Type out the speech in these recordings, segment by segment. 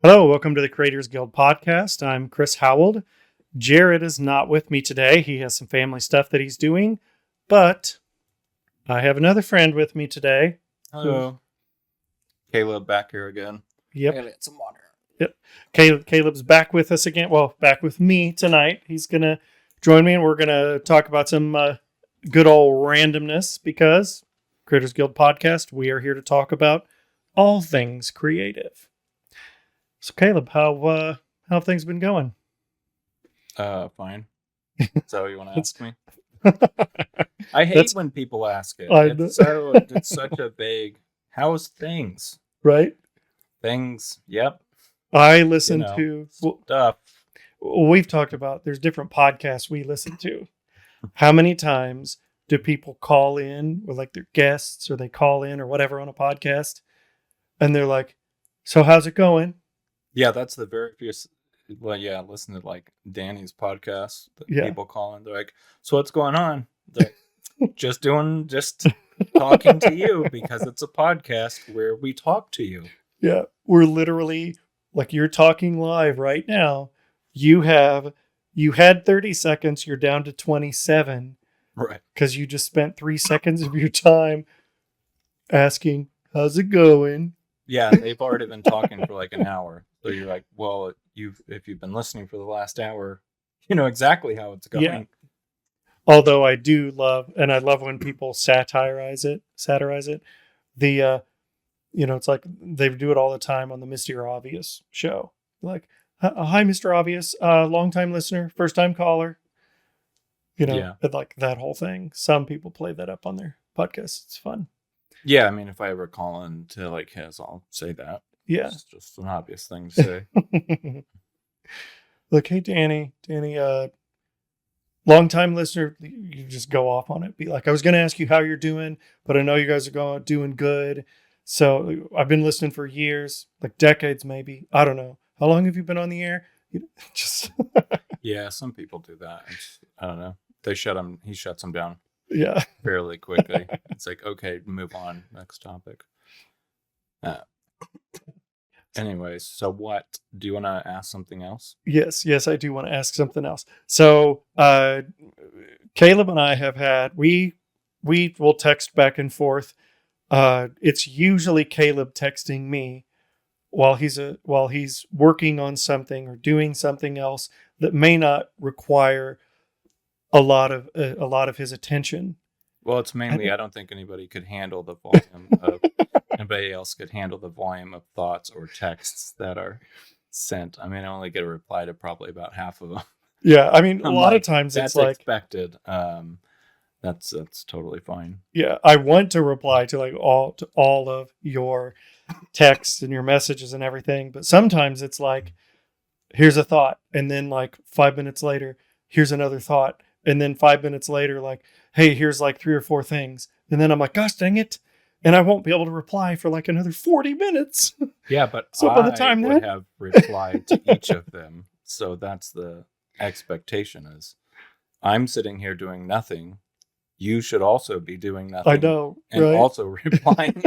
Hello, welcome to the Creators Guild podcast. I'm Chris Howald. Jared is not with me today. He has some family stuff that he's doing, but I have another friend with me today. Hello. Caleb back here again. Yep. I gotta get some water. Yep. Caleb's back with us again. Well, back with me tonight. He's going to join me and we're going to talk about some good old randomness because Creators Guild podcast, we are here to talk about all things creative. So Caleb, how have things been going? Fine. So you want to ask me? I hate when people ask it. It's such a vague. How's things? Right. Things. Yep. I listen to stuff. We've talked about. There's different podcasts we listen to. How many times do people call in, or like their guests, or they call in, or whatever on a podcast, and they're like, "So how's it going?" Yeah, that's the very first. Well, yeah, listen to like Danny's podcast. People call in, they're like, "So what's going on?" They're like, just talking to you because it's a podcast where we talk to you. Yeah, we're literally like you're talking live right now. You had 30 seconds. You're down to 27. Right. Because you just spent 3 seconds of your time asking, "How's it going?" Yeah, they've already been talking for like an hour. So you're like, well, if you've been listening for the last hour, you know exactly how it's going. Yeah. Although I do love, and I love when people satirize it. It's like they do it all the time on the Mr. Obvious show. Like, "Hi, Mr. Obvious, long-time listener, first-time caller." Like that whole thing. Some people play that up on their podcast. It's fun. Yeah, I mean, if I ever call in to like his, I'll say that. Yeah. It's just an obvious thing to say. Look, hey, Danny, long-time listener, you just go off on it. Be like, "I was going to ask you how you're doing, but I know you guys are doing good. So I've been listening for years, like decades, maybe. I don't know. How long have you been on the air?" Just Yeah, some people do that. I don't know. He shuts them down. Yeah. Fairly quickly. It's like, okay, move on. Next topic. Anyways, so what? Do you want to ask something else? Yes, I do want to ask something else. So, Caleb and I have had, we will text back and forth. It's usually Caleb texting me while he's working on something or doing something else that may not require a lot of his attention. Well, it's mainly I don't think anybody could handle the volume of anybody else could handle the volume of thoughts or texts that are sent. I mean, I only get a reply to probably about half of them. Yeah, I mean, a lot of times it's like expected. That's totally fine. Yeah, I want to reply to all of your texts and your messages and everything, but sometimes it's like, here's a thought, and then like 5 minutes later, here's another thought, and then 5 minutes later, like, hey, here's like 3 or 4 things, and then I'm like, gosh dang it, and I won't be able to reply for like another 40 minutes. Yeah, but so by the time I would have replied to each of them, so that's the expectation is, I'm sitting here doing nothing. You should also be doing nothing. I know, and right? Also replying.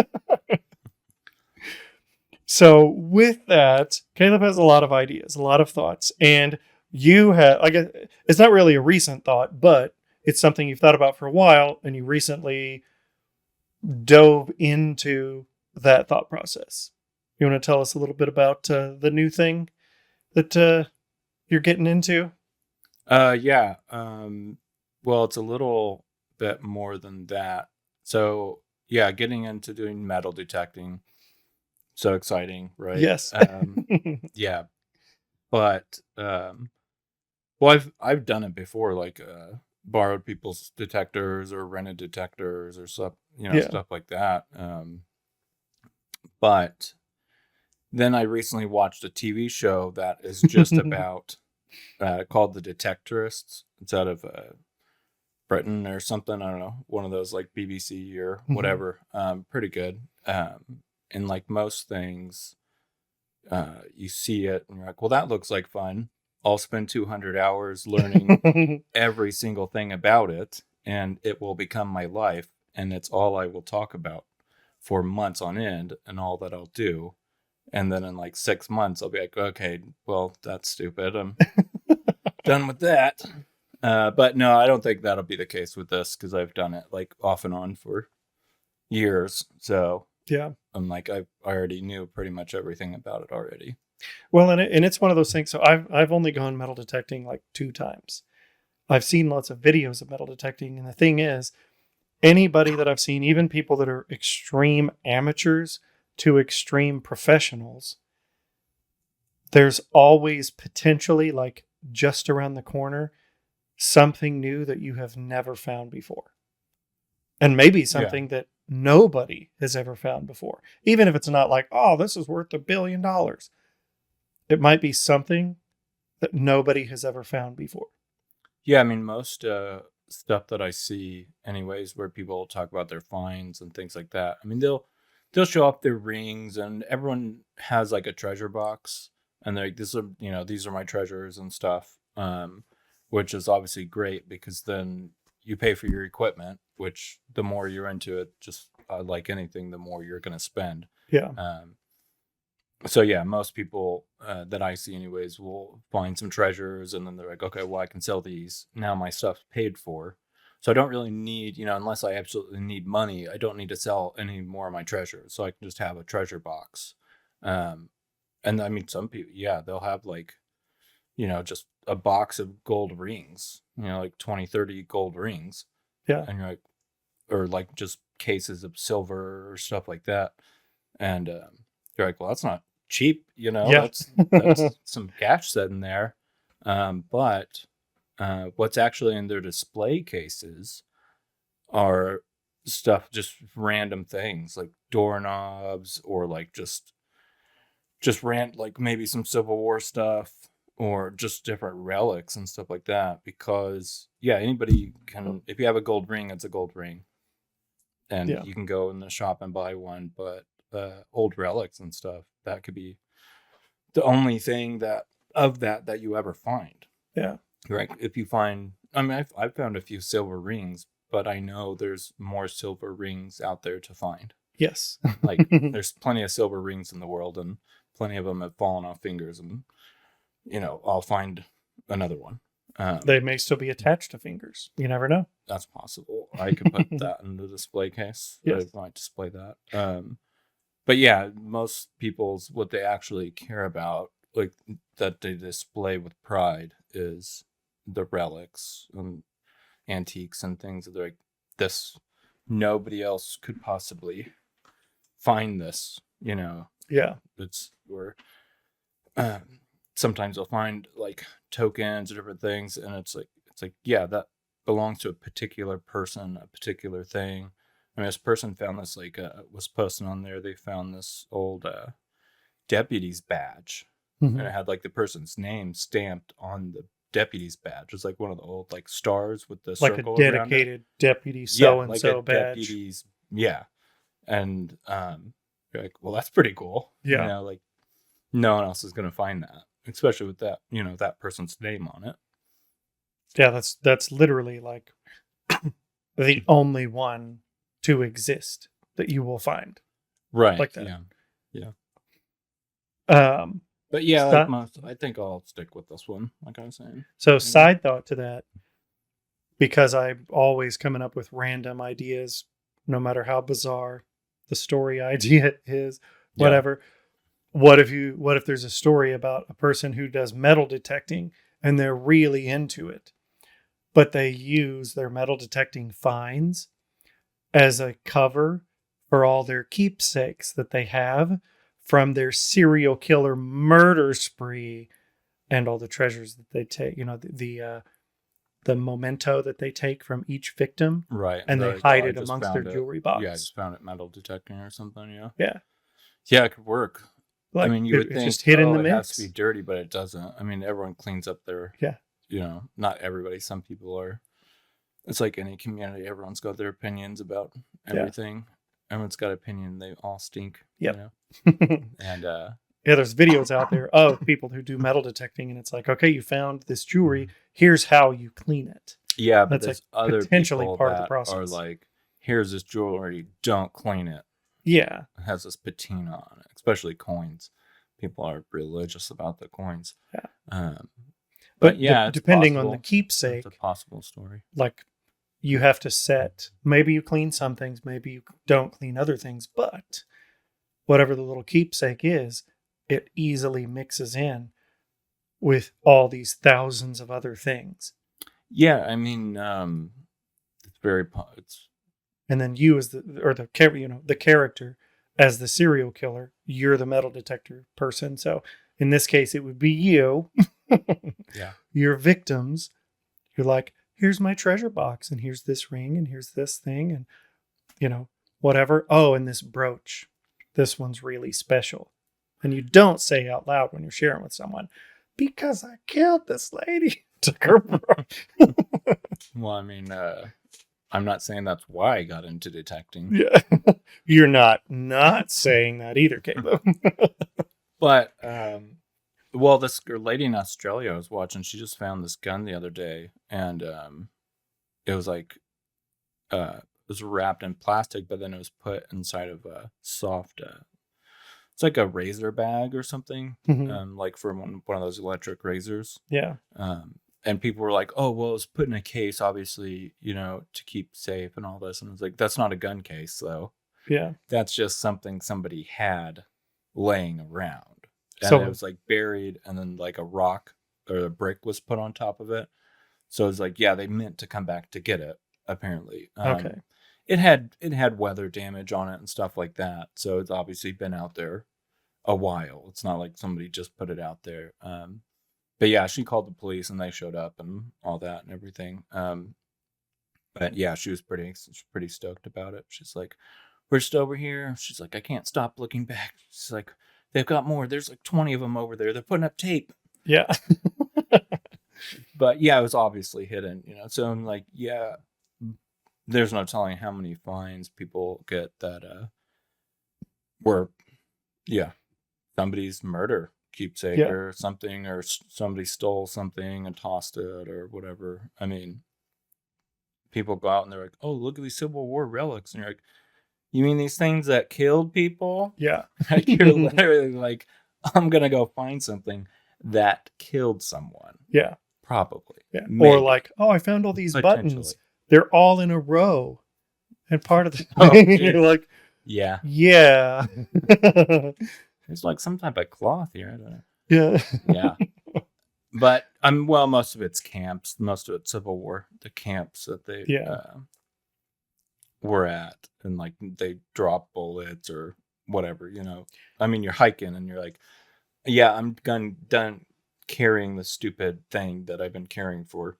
So with that, Caleb has a lot of ideas, a lot of thoughts, and you have, I guess it's not really a recent thought, but it's something you've thought about for a while, and you recently dove into that thought process. You want to tell us a little bit about the new thing that you're getting into? Yeah. Well, it's a little bit more than that. So yeah, getting into doing metal detecting. So exciting, right? Yes. Yeah. But well, I've done it before, like borrowed people's detectors or rented detectors or stuff, stuff like that. But then I recently watched a TV show that is just about called The Detectorists. It's out of Britain or something. I don't know, one of those like BBC or whatever. Pretty good. And like most things, you see it and you're like, well, that looks like fun. I'll spend 200 hours learning every single thing about it, and it will become my life, and it's all I will talk about for months on end, and all that I'll do. And then in like 6 months, I'll be like, okay, well, that's stupid. I'm done with that. But no, I don't think that'll be the case with this because I've done it like off and on for years. So Yeah. I'm like, I already knew pretty much everything about it already. Well, and it's one of those things. So I've only gone metal detecting like 2 times. I've seen lots of videos of metal detecting, and the thing is, anybody that I've seen, even people that are extreme amateurs to extreme professionals, there's always potentially, like, just around the corner, something new that you have never found before. And maybe something that nobody has ever found before. Even if it's not like, oh, this is worth $1 billion. It might be something that nobody has ever found before. Yeah, I mean, most stuff that I see, anyways, where people talk about their finds and things like that. I mean, they'll show up their rings, and everyone has like a treasure box, and they're like, "This are these are my treasures and stuff," which is obviously great because then you pay for your equipment, which the more you're into it, just like anything, the more you're going to spend. Yeah. So yeah, most people that I see anyways will find some treasures and then they're like, okay, well, I can sell these. Now my stuff's paid for. So I don't really need, unless I absolutely need money, I don't need to sell any more of my treasures. So I can just have a treasure box. And I mean, some people, yeah, they'll have like, just a box of gold rings, like 20, 30 gold rings. Yeah. And you're like, or like just cases of silver or stuff like that. And you're like, well, that's not cheap, Yeah. that's some cash sitting there. But what's actually in their display cases are stuff, just random things like doorknobs or like just like maybe some Civil War stuff or just different relics and stuff like that. Because yeah, anybody can, if you have a gold ring, it's a gold ring, and Yeah. you can go in the shop and buy one. But old relics and stuff, that could be the only thing that you ever find. Yeah. Right? If you find, I mean, I've found a few silver rings, but I know there's more silver rings out there to find. Yes. Like there's plenty of silver rings in the world, and plenty of them have fallen off fingers, and I'll find another one. They may still be attached to fingers. You never know. That's possible. I could put that in the display case. Yes. I might display that. But yeah, most people's, what they actually care about, like that they display with pride, is the relics and antiques and things that they're like, this, nobody else could possibly find this. Yeah. It's where sometimes they'll find like tokens or different things, and it's like yeah, that belongs to a particular person, a particular thing. I mean, this person found this, like, was posting on there. They found this old deputy's badge, and it had like the person's name stamped on the deputy's badge. It's like one of the old like stars with the Like a circle around it. dedicated deputy so and so like a badge. deputy's, yeah. And you're like, well, that's pretty cool. Yeah. Like no one else is gonna find that, especially with that, that person's name on it. Yeah, that's literally like the only one to exist that you will find. Right. Like that. Yeah. Um, But yeah, like I think I'll stick with this one, like I was saying. So side thought to that, because I'm always coming up with random ideas, no matter how bizarre the story idea is, whatever. What if there's a story about a person who does metal detecting and they're really into it, but they use their metal detecting finds as a cover for all their keepsakes that they have from their serial killer murder spree and all the treasures that they take, the memento that they take from each victim, right? And they hide it amongst their jewelry box. Yeah, I just found it metal detecting or something. Yeah, it could work. like, I mean, you would think just hit in the it mix. has to be dirty, but it doesn't. I mean, everyone cleans up their, not everybody. Some people are. It's like any community. Everyone's got their opinions about everything. Everyone's got an opinion. They all stink. Yep. And there's videos out there of people who do metal detecting, and it's like, okay, you found this jewelry. Here's how you clean it. Yeah, but that's there's like other potentially people part that of the process. are like, here's this jewelry, don't clean it. Yeah, It has this patina on it, especially coins. people are religious about the coins. Yeah. But yeah, it's depending on the possible. keepsake, It's a possible story. like you have to set, maybe you clean some things, maybe you don't clean other things, but whatever the little keepsake is, it easily mixes in with all these thousands of other things. Yeah, I mean, it's very it's And then you as the character as the serial killer, you're the metal detector person. So in this case, it would be you. yeah. Your victims. You're like, here's my treasure box, and here's this ring, and here's this thing, and whatever. Oh, and this brooch. This one's really special. And you don't say out loud when you're sharing with someone, because I killed this lady. Took her brooch. Well, I mean, I'm not saying that's why I got into detecting. Yeah. You're not saying that either, Caleb. But well, this lady in Australia I was watching, she just found this gun the other day, and it was like it was wrapped in plastic, but then it was put inside of a soft it's like a razor bag or something, Mhm. like for one of those electric razors. Yeah. And people were like, oh, well, it was put in a case, obviously, to keep safe and all this. And I was like, that's not a gun case, though. Yeah. That's just something somebody had laying around. And So it was like buried, and then like a rock or a brick was put on top of it. So it's like, yeah, they meant to come back to get it, apparently. okay. It had weather damage on it and stuff like that. So it's obviously been out there a while. It's not like somebody just put it out there. But yeah, she called the police and they showed up and all that and everything. But yeah, she was pretty stoked about it. She's like, we're just over here. She's like, I can't stop looking back. She's like, they've got more. There's like 20 of them over there. They're putting up tape. Yeah. But yeah, it was obviously hidden, So I'm like, yeah, there's no telling how many fines people get that were, yeah, somebody's murder keepsake Yeah. or something, or somebody stole something and tossed it or whatever. I mean, people go out and they're like, oh, look at these Civil War relics. And you're like, you mean these things that killed people? Yeah. Like, you're literally like, I'm going to go find something that killed someone. Yeah. Probably. Yeah. Maybe. Or like, oh, I found all these buttons. They're all in a row. And part of the thing, you're like, yeah. Yeah. There's like some type of cloth here. I don't know. Yeah. Yeah. But well, most of it's camps. Most of it's Civil War. The camps that they were at, and like they drop bullets or whatever. I mean, you're hiking and you're like, yeah, I'm done carrying the stupid thing that I've been carrying for,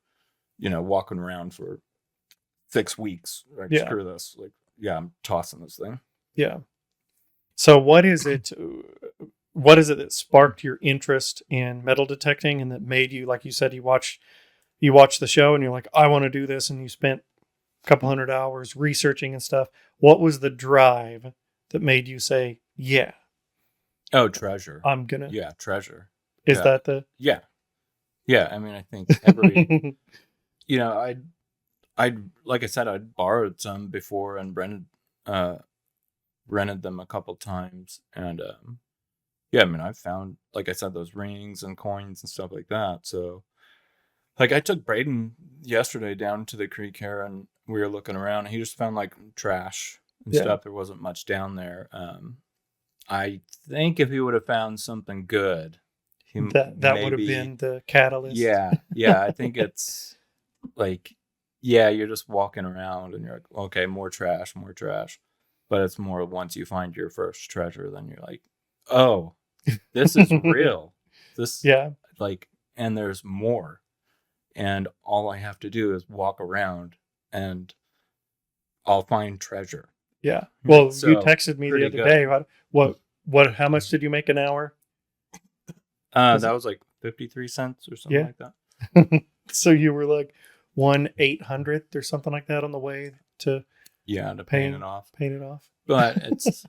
walking around for 6 weeks. Like, screw this. Like, yeah, I'm tossing this thing. Yeah. So what is it that sparked your interest in metal detecting and that made you, like you said, you watched the show and you're like, I want to do this, and you spent a couple hundred hours researching and stuff. What was the drive that made you say, yeah? Oh, treasure. I'm gonna. Yeah, treasure. Is that the? Yeah. Yeah, I mean, I think every, I'd like I said, I'd borrowed some before and rented them a couple times, and yeah, I mean, I've found, like I said, those rings and coins and stuff like that. So, like, I took Braden yesterday down to the creek here, and we were looking around, and he just found like trash and stuff. There wasn't much down there. I think if he would have found something good, that would have been the catalyst. Yeah, I think it's like, yeah, you're just walking around and you're like, okay, more trash. But it's more once you find your first treasure, then you're like, oh, this is real. Like, and there's more. And all I have to do is walk around and I'll find treasure. Yeah. Well, so, you texted me the other day. How much did you make an hour? That was like 53 cents or something like that. So you were like 1/800th or something like that on the way to paying it off. But it's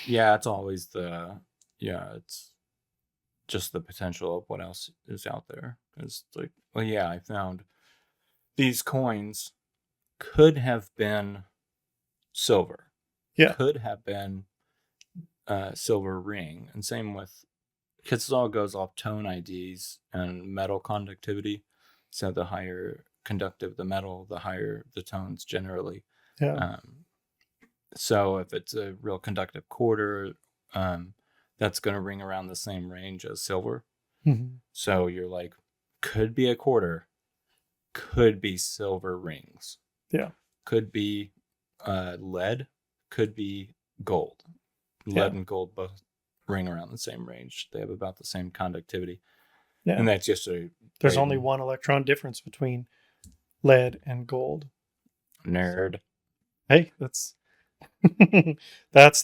it's always it's just the potential of what else is out there. It's like, well, yeah, I found these coins could have been silver. Yeah. Could have been a silver ring. And same with because it all goes off tone IDs and metal conductivity. So the higher conductive the metal, the higher the tones generally. Yeah. So if it's a real conductive quarter, that's going to ring around the same range as silver. Mm-hmm. So you're like, could be a quarter, could be silver rings. Yeah. Could be lead, could be gold. Lead and gold both ring around the same range. They have about the same conductivity. Yeah. And that's just there's only one electron difference between lead and gold. Nerd. So, hey, that's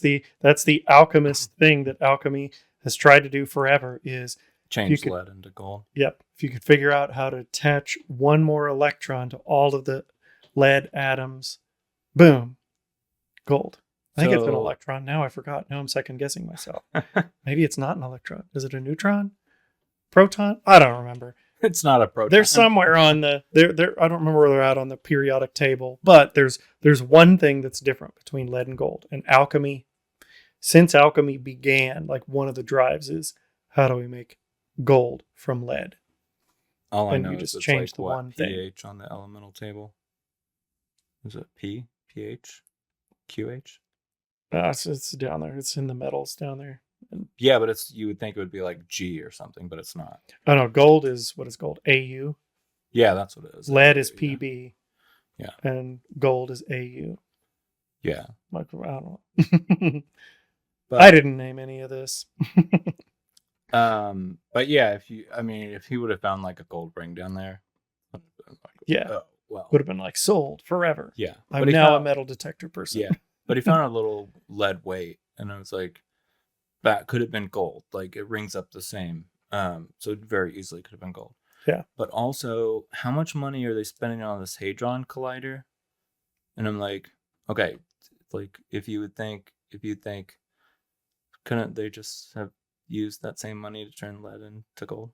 the alchemist thing that alchemy has tried to do forever is change lead into gold. Yep. If you could figure out how to attach one more electron to all of the lead atoms, boom, gold. I think it's an electron. Now I forgot. Now I'm second guessing myself. Maybe it's not an electron. Is it a neutron? Proton? I don't remember. It's not a proton. They're somewhere on the I don't remember where they're at on the periodic table, but there's one thing that's different between lead and gold. And alchemy, since alchemy began, like one of the drives is how do we make gold from lead? All I know is it's change like the what one pH on the elemental table. Is it P, pH, QH? It's down there. It's in the metals down there. Yeah, but you would think it would be like G or something, but it's not. Oh no, gold is what is gold? AU. Yeah, that's what it is. Lead is PB. Yeah. And gold is AU. Yeah. Like I don't know. But I didn't name any of this. But yeah, if he would have found like a gold ring down there, yeah, would have been like sold forever. Yeah, I'm now a metal detector person. Yeah, but he found a little lead weight, and I was like, that could have been gold. Like it rings up the same. So it very easily could have been gold. Yeah. But also, how much money are they spending on this Hadron Collider? And I'm like, okay, like if you think, couldn't they just have used that same money to turn lead into gold?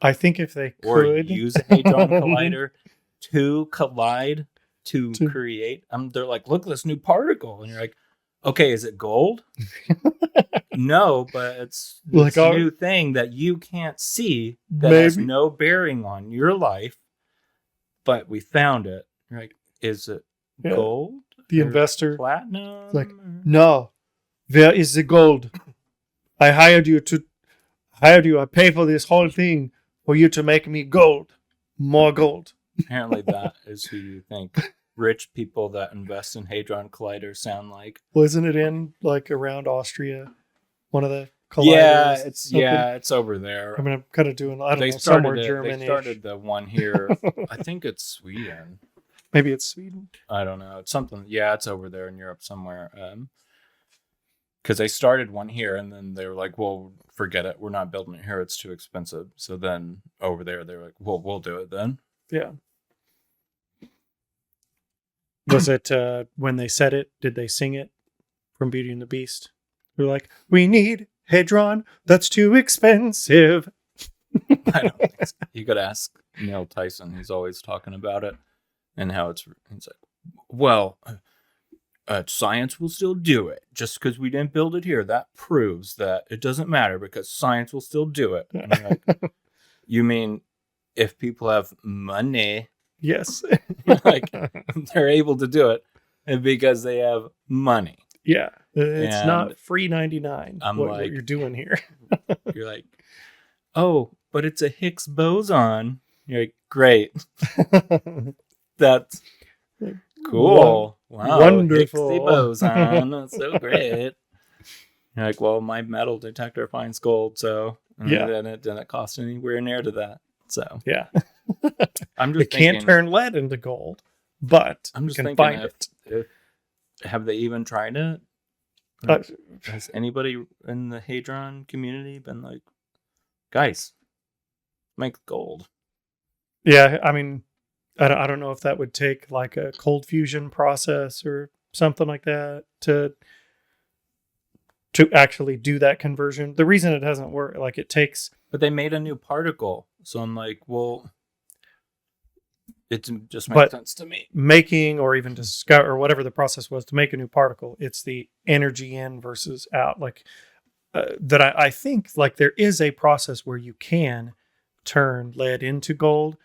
I think if they could. Or use a Hadron Collider to collide to create. They're like, look at this new particle. And you're like, okay, is it gold? No, but it's this new thing that you can't see that has no bearing on your life. But we found it. You're like, is it gold? The investor. Platinum? Like, no. Where is the gold? I hired you. I pay for this whole thing for you to make me gold. More gold. Apparently that is who you think rich people that invest in Hadron Colliders sound like. Wasn't it in like around Austria? One of the colliders? Yeah, it's over there. I mean, I'm kind of doing, I don't know, somewhere German-ish. They started the one here. I think it's Sweden. Maybe it's Sweden. I don't know. It's something. Yeah, it's over there in Europe somewhere. Because they started one here, and then they were like, well, forget it. We're not building it here. It's too expensive. So then over there, they were like, well, we'll do it then. Yeah. Was it when they said it? Did they sing it from Beauty and the Beast? They're like, we need Hadron. That's too expensive. I don't think so. You could ask Neil Tyson. He's always talking about it and how he's like, well, science will still do it. Just because we didn't build it here, that proves that it doesn't matter because science will still do it. And I'm like, you mean if people have money? Yes. Like they're able to do it because they have money. Yeah. It's not free 99. What you're doing here. You're like, oh, but it's a Higgs boson. You're like, great. That's cool. Wow. Wonderful. Higgs boson. That's so great. You're like, well, my metal detector finds gold, so then it didn't cost anywhere near to that. So yeah. I'm just can't turn lead into gold, but I'm just can thinking find it. Have they even tried it? Has anybody in the Hadron community been like, guys, make gold? Yeah, I mean, I don't know if that would take like a cold fusion process or something like that to actually do that conversion. The reason it hasn't worked, like it takes. But they made a new particle, so I'm like, well, it just makes sense to me. Making or even discover or whatever the process was to make a new particle, it's the energy in versus out. Like that I think like there is a process where you can turn lead into gold,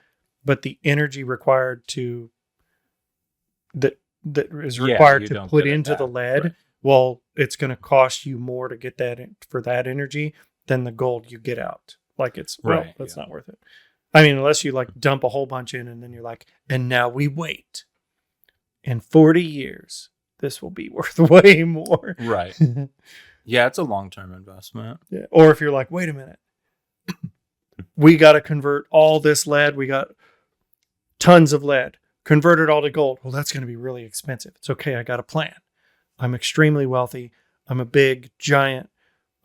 but the energy required to that is Yeah, required you to don't put get it into the back. lead, Right. well, it's going to cost you more to get that for that energy than the gold you get out. Like Right. that's Yeah. not worth it. I mean, unless you like dump a whole bunch in and then you're like, and now we wait. In 40 years, this will be worth way more. Right. Yeah, it's a long-term investment. Yeah. Or if you're like, wait a minute, we got to convert all this lead. We got tons of lead. Convert it all to gold. Well, that's going to be really expensive. It's okay. I got a plan. I'm extremely wealthy. I'm a big, giant.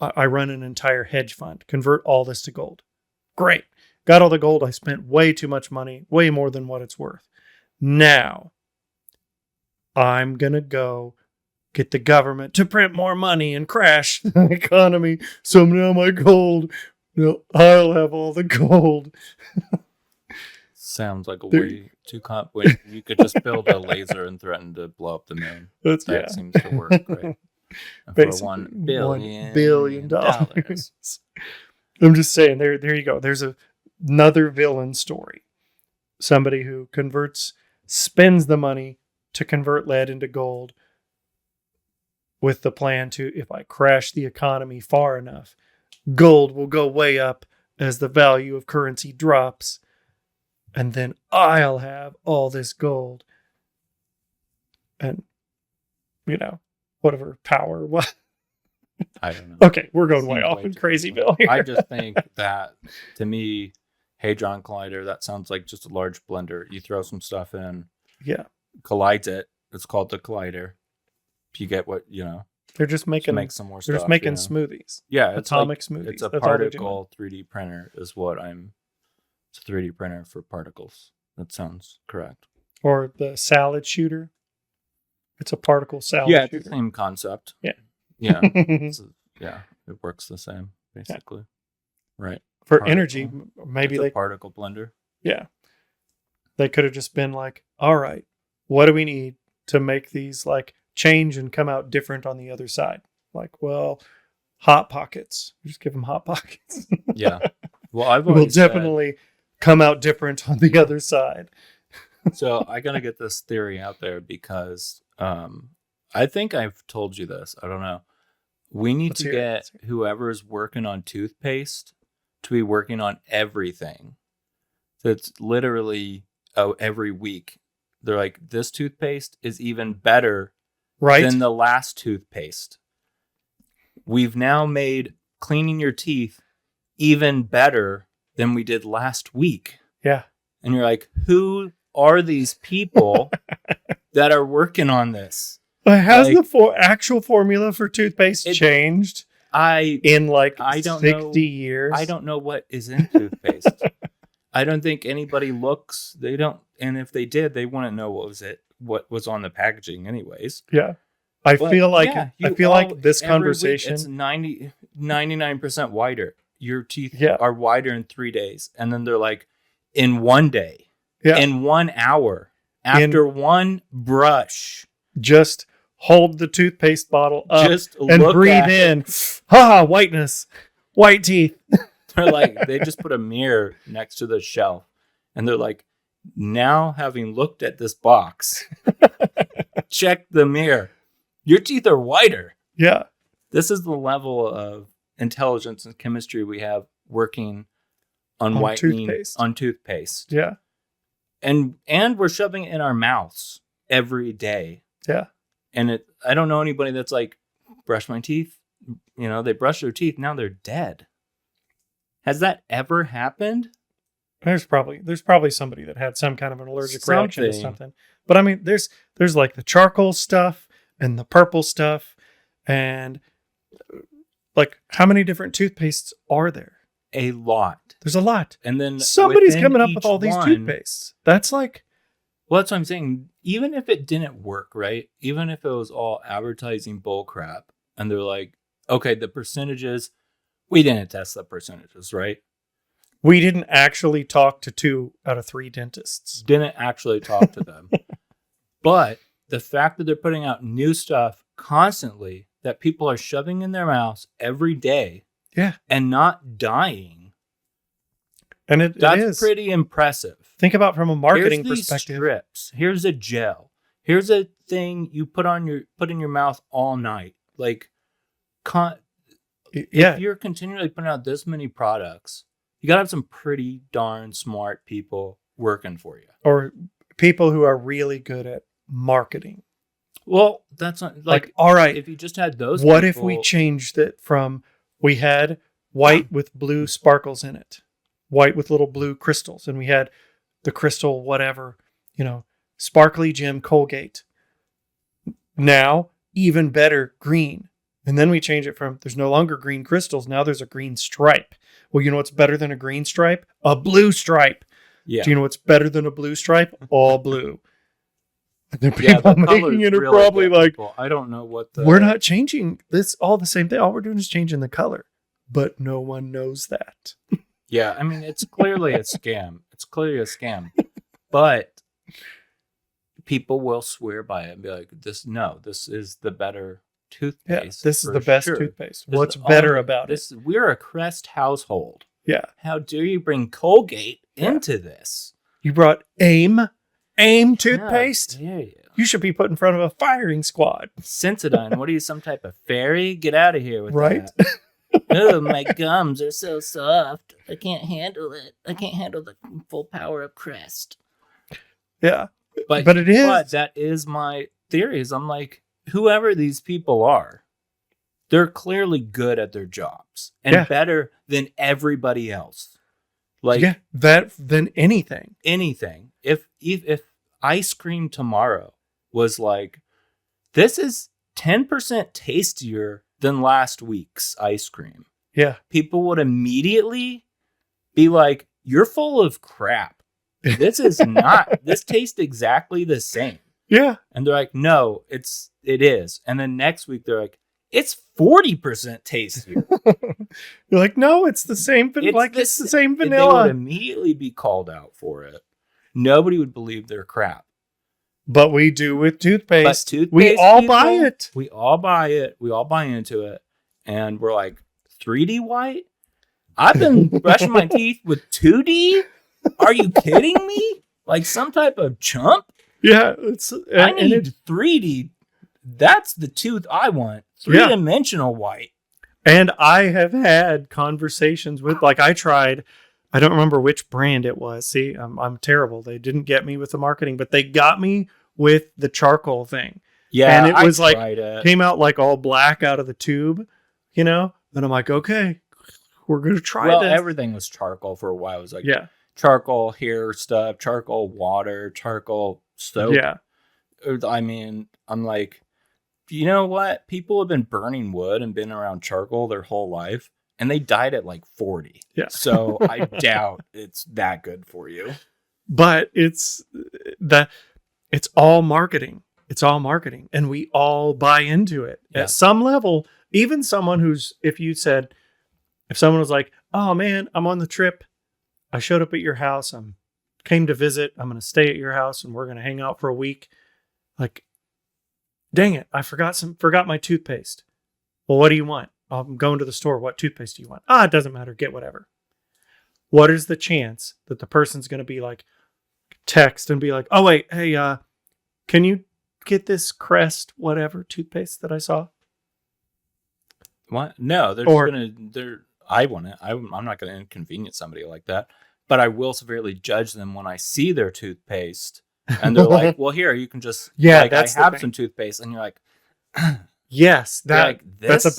I run an entire hedge fund. Convert all this to gold. Great. Got all the gold. I spent way too much money, way more than what it's worth. Now, I'm going to go get the government to print more money and crash the economy. So now my gold, I'll have all the gold. Sounds like a There- way too complicated. You could just build a laser and threaten to blow up the moon. That seems to work, right? And for Basically, $1 billion. I'm just saying, there you go. There's another villain story. Somebody who spends the money to convert lead into gold with the plan to, if I crash the economy far enough, gold will go way up as the value of currency drops. And then I'll have all this gold. And, whatever power. What? I don't know. Okay, we're going way Seems off way in too Crazyville here. I just think that, to me, Hadron Collider, that sounds like just a large blender. You throw some stuff in, Yeah. collides it. It's called the collider. You get what, They're just making make some more they're stuff. just making smoothies. Yeah, it's Atomic like, smoothies. it's a That's all they're doing. particle 3D printer is what it's a 3D printer for particles. That sounds correct. Or the salad shooter. It's a particle salad Yeah, it's shooter. the same concept. Yeah. Yeah. Yeah, it works the same, basically. Right. For Particle. energy, maybe It's they a particle blender. yeah. They could have just been like, all right, what do we need to make these like change and come out different on the other side? Like, well, hot pockets. Just give them hot pockets. Yeah. Well, I've Will always definitely come out different on the other side. So I gotta get this theory out there because I think I've told you this. I don't know. We need Let's to hear it. get Let's hear whoever's working on toothpaste to be working on everything. So it's literally every week. They're like, this toothpaste is even better Right? than the last toothpaste. We've now made cleaning your teeth even better than we did last week. Yeah. And you're like, who are these people that are working on this? But has Like- the actual formula for toothpaste changed I in like I don't 60 know. years? I don't know what is in toothpaste. I don't think anybody looks. They don't, and if they did, they wouldn't know what was on the packaging, anyways. Yeah. I But, feel like yeah, I you feel all- like this every week conversation it's 99% wider. Your teeth Yeah. are wider in 3 days, and then they're like in 1 day, Yeah. in 1 hour, after one brush. just hold the toothpaste bottle up Just and look breathe at it. in. Ha! Whiteness, white teeth. They're like, they just put a mirror next to the shelf, and they're like, now having looked at this box, check the mirror. Your teeth are whiter. Yeah. This is the level of intelligence and chemistry we have working on whitening toothpaste. on toothpaste. Yeah. And we're shoving it in our mouths every day. Yeah. And I don't know anybody that's like, brush my teeth. They brush their teeth, now they're dead. Has that ever happened? There's probably somebody that had some kind of an allergic reaction to Something. something. But I mean, there's like the charcoal stuff and the purple stuff, and like how many different toothpastes are there? A lot. There's a lot. And then Somebody's within coming up with each all these one- toothpastes. That's like, Well, that's what I'm saying. Even if it didn't work, right? Even if it was all advertising bull crap, and they're like, okay, the percentages, we didn't test the percentages, right? we didn't actually talk to 2 out of 3 dentists. Didn't actually talk to them. But the fact that they're putting out new stuff constantly that people are shoving in their mouths every day Yeah. and not dying. And that's That's pretty impressive. Think about from a marketing Here's these perspective. strips. Here's a gel. Here's a thing you put in your mouth all night. Like, if you're continually putting out this many products, you gotta have some pretty darn smart people working for you, or people who are really good at marketing. Well, that's not like all right. If you just had those, what if we changed it from we had white with blue sparkles in it, white with little blue crystals, and we had the crystal whatever, sparkly gem Colgate. Now even better green, and then we change it from there's no longer green crystals. Now there's a green stripe. Well, you know what's better than a green stripe? A blue stripe. Yeah. Do you know what's better than a blue stripe? All blue. And the people making it are really probably like, I don't know what we're not changing this. All the same thing. All we're doing is changing the color, but no one knows that. Yeah, I mean, it's clearly a scam. It's clearly a scam, but people will swear by it and be like, "This is the better toothpaste. Yeah, this is the best toothpaste. What's better about it? We're a Crest household. Yeah. How dare you bring Colgate into this? You brought AIM toothpaste? Yeah. You should be put in front of a firing squad. Sensodyne, what are you, some type of fairy? Get out of here with that. Oh, my gums are so soft. I can't handle it. I can't handle the full power of Crest. Yeah. But it is. But that is my theory. Is I'm like, whoever these people are, they're clearly good at their jobs and better than everybody else. Like than anything. Anything. If ice cream tomorrow was like, this is 10% tastier than last week's ice cream. Yeah. People would immediately be like, you're full of crap. This is not, this tastes exactly the same. Yeah. And they're like, no, it is. And then next week they're like, it's 40% tastier. You're like, no, it's the same. It's the same vanilla. They would immediately be called out for it. Nobody would believe their crap. But we do with toothpaste. We all buy it. We all buy it. We all buy into it. And we're like, 3D white? I've been brushing my teeth with 2D? Are you kidding me? Like some type of chump? Yeah. I need 3D. That's the tooth I want. 3-dimensional white. And I have had conversations with, I tried, I don't remember which brand it was. See, I'm terrible. They didn't get me with the marketing, but they got me with the charcoal thing. Yeah. And it was came out like all black out of the tube, And I'm like, okay, we're going to try this. Well, everything was charcoal for a while. It was like charcoal hair stuff, charcoal water, charcoal soap. Yeah. I mean, I'm like, you know what? People have been burning wood and been around charcoal their whole life, and they died at like 40. Yeah. So I doubt it's that good for you. But it's all marketing. It's all marketing, and we all buy into it at some level. Even someone if someone was like, "Oh man, I'm on the trip. I showed up at your house. Came to visit. I'm going to stay at your house, and we're going to hang out for a week." Like, dang it, I forgot my toothpaste. Well, what do you want? I'm going to the store. What toothpaste do you want? It doesn't matter. Get whatever. What is the chance that the person's going to be like, text and be like, "Oh wait, hey, can you get this Crest whatever toothpaste that I saw?" What? No, I want it. I'm not going to inconvenience somebody like that. But I will severely judge them when I see their toothpaste. And they're like, well, here, you can just, I have some toothpaste. And you're like, yes, that's a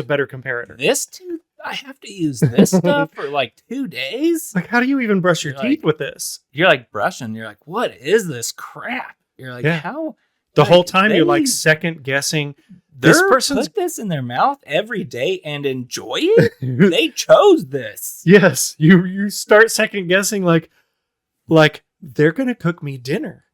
better comparator. This tooth, I have to use this stuff for like 2 days? Like, how do you even brush your teeth with this? You're like brushing. You're like, what is this crap? You're like, how? The whole time you're like second guessing. This person's put this in their mouth every day and enjoy it? They chose this. Yes. You start second guessing like they're going to cook me dinner.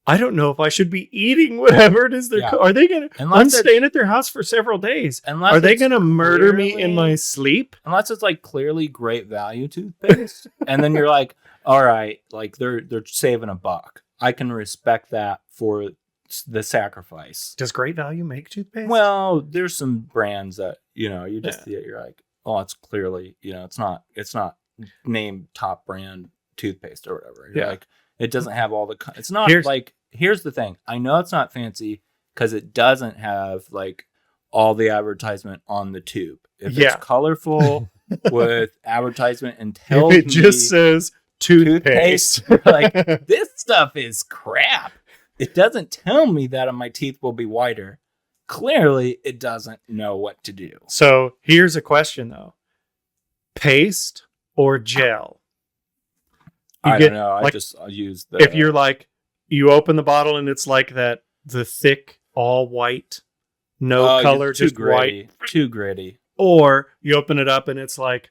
I don't know if I should be eating whatever it is they're cooking. Are they going to... I'm staying at their house for several days. Are they going to murder me in my sleep? Unless it's like clearly great value toothpaste. And then you're like, all right, like they're saving $1. I can respect that for the sacrifice. Does Great Value make toothpaste? Well, there's some brands that, you know, you just Yeah. see it, you're like, oh, it's clearly, you know, it's not named top brand toothpaste or whatever. You're Yeah. like, it doesn't have all the, it's not Here's- like, here's the thing. I know it's not fancy because it doesn't have like all the advertisement on the tube. If Yeah. it's colorful with advertisement and If tells it me just says toothpaste. like, this stuff is crap. It doesn't tell me that my teeth will be whiter. Clearly, it doesn't know what to do. So here's a question though: paste or gel? I don't know. I'll use the. If you're like, you open the bottle and it's like that, the thick, all white, no color, too just gritty, white. too gritty. Or you open it up and it's like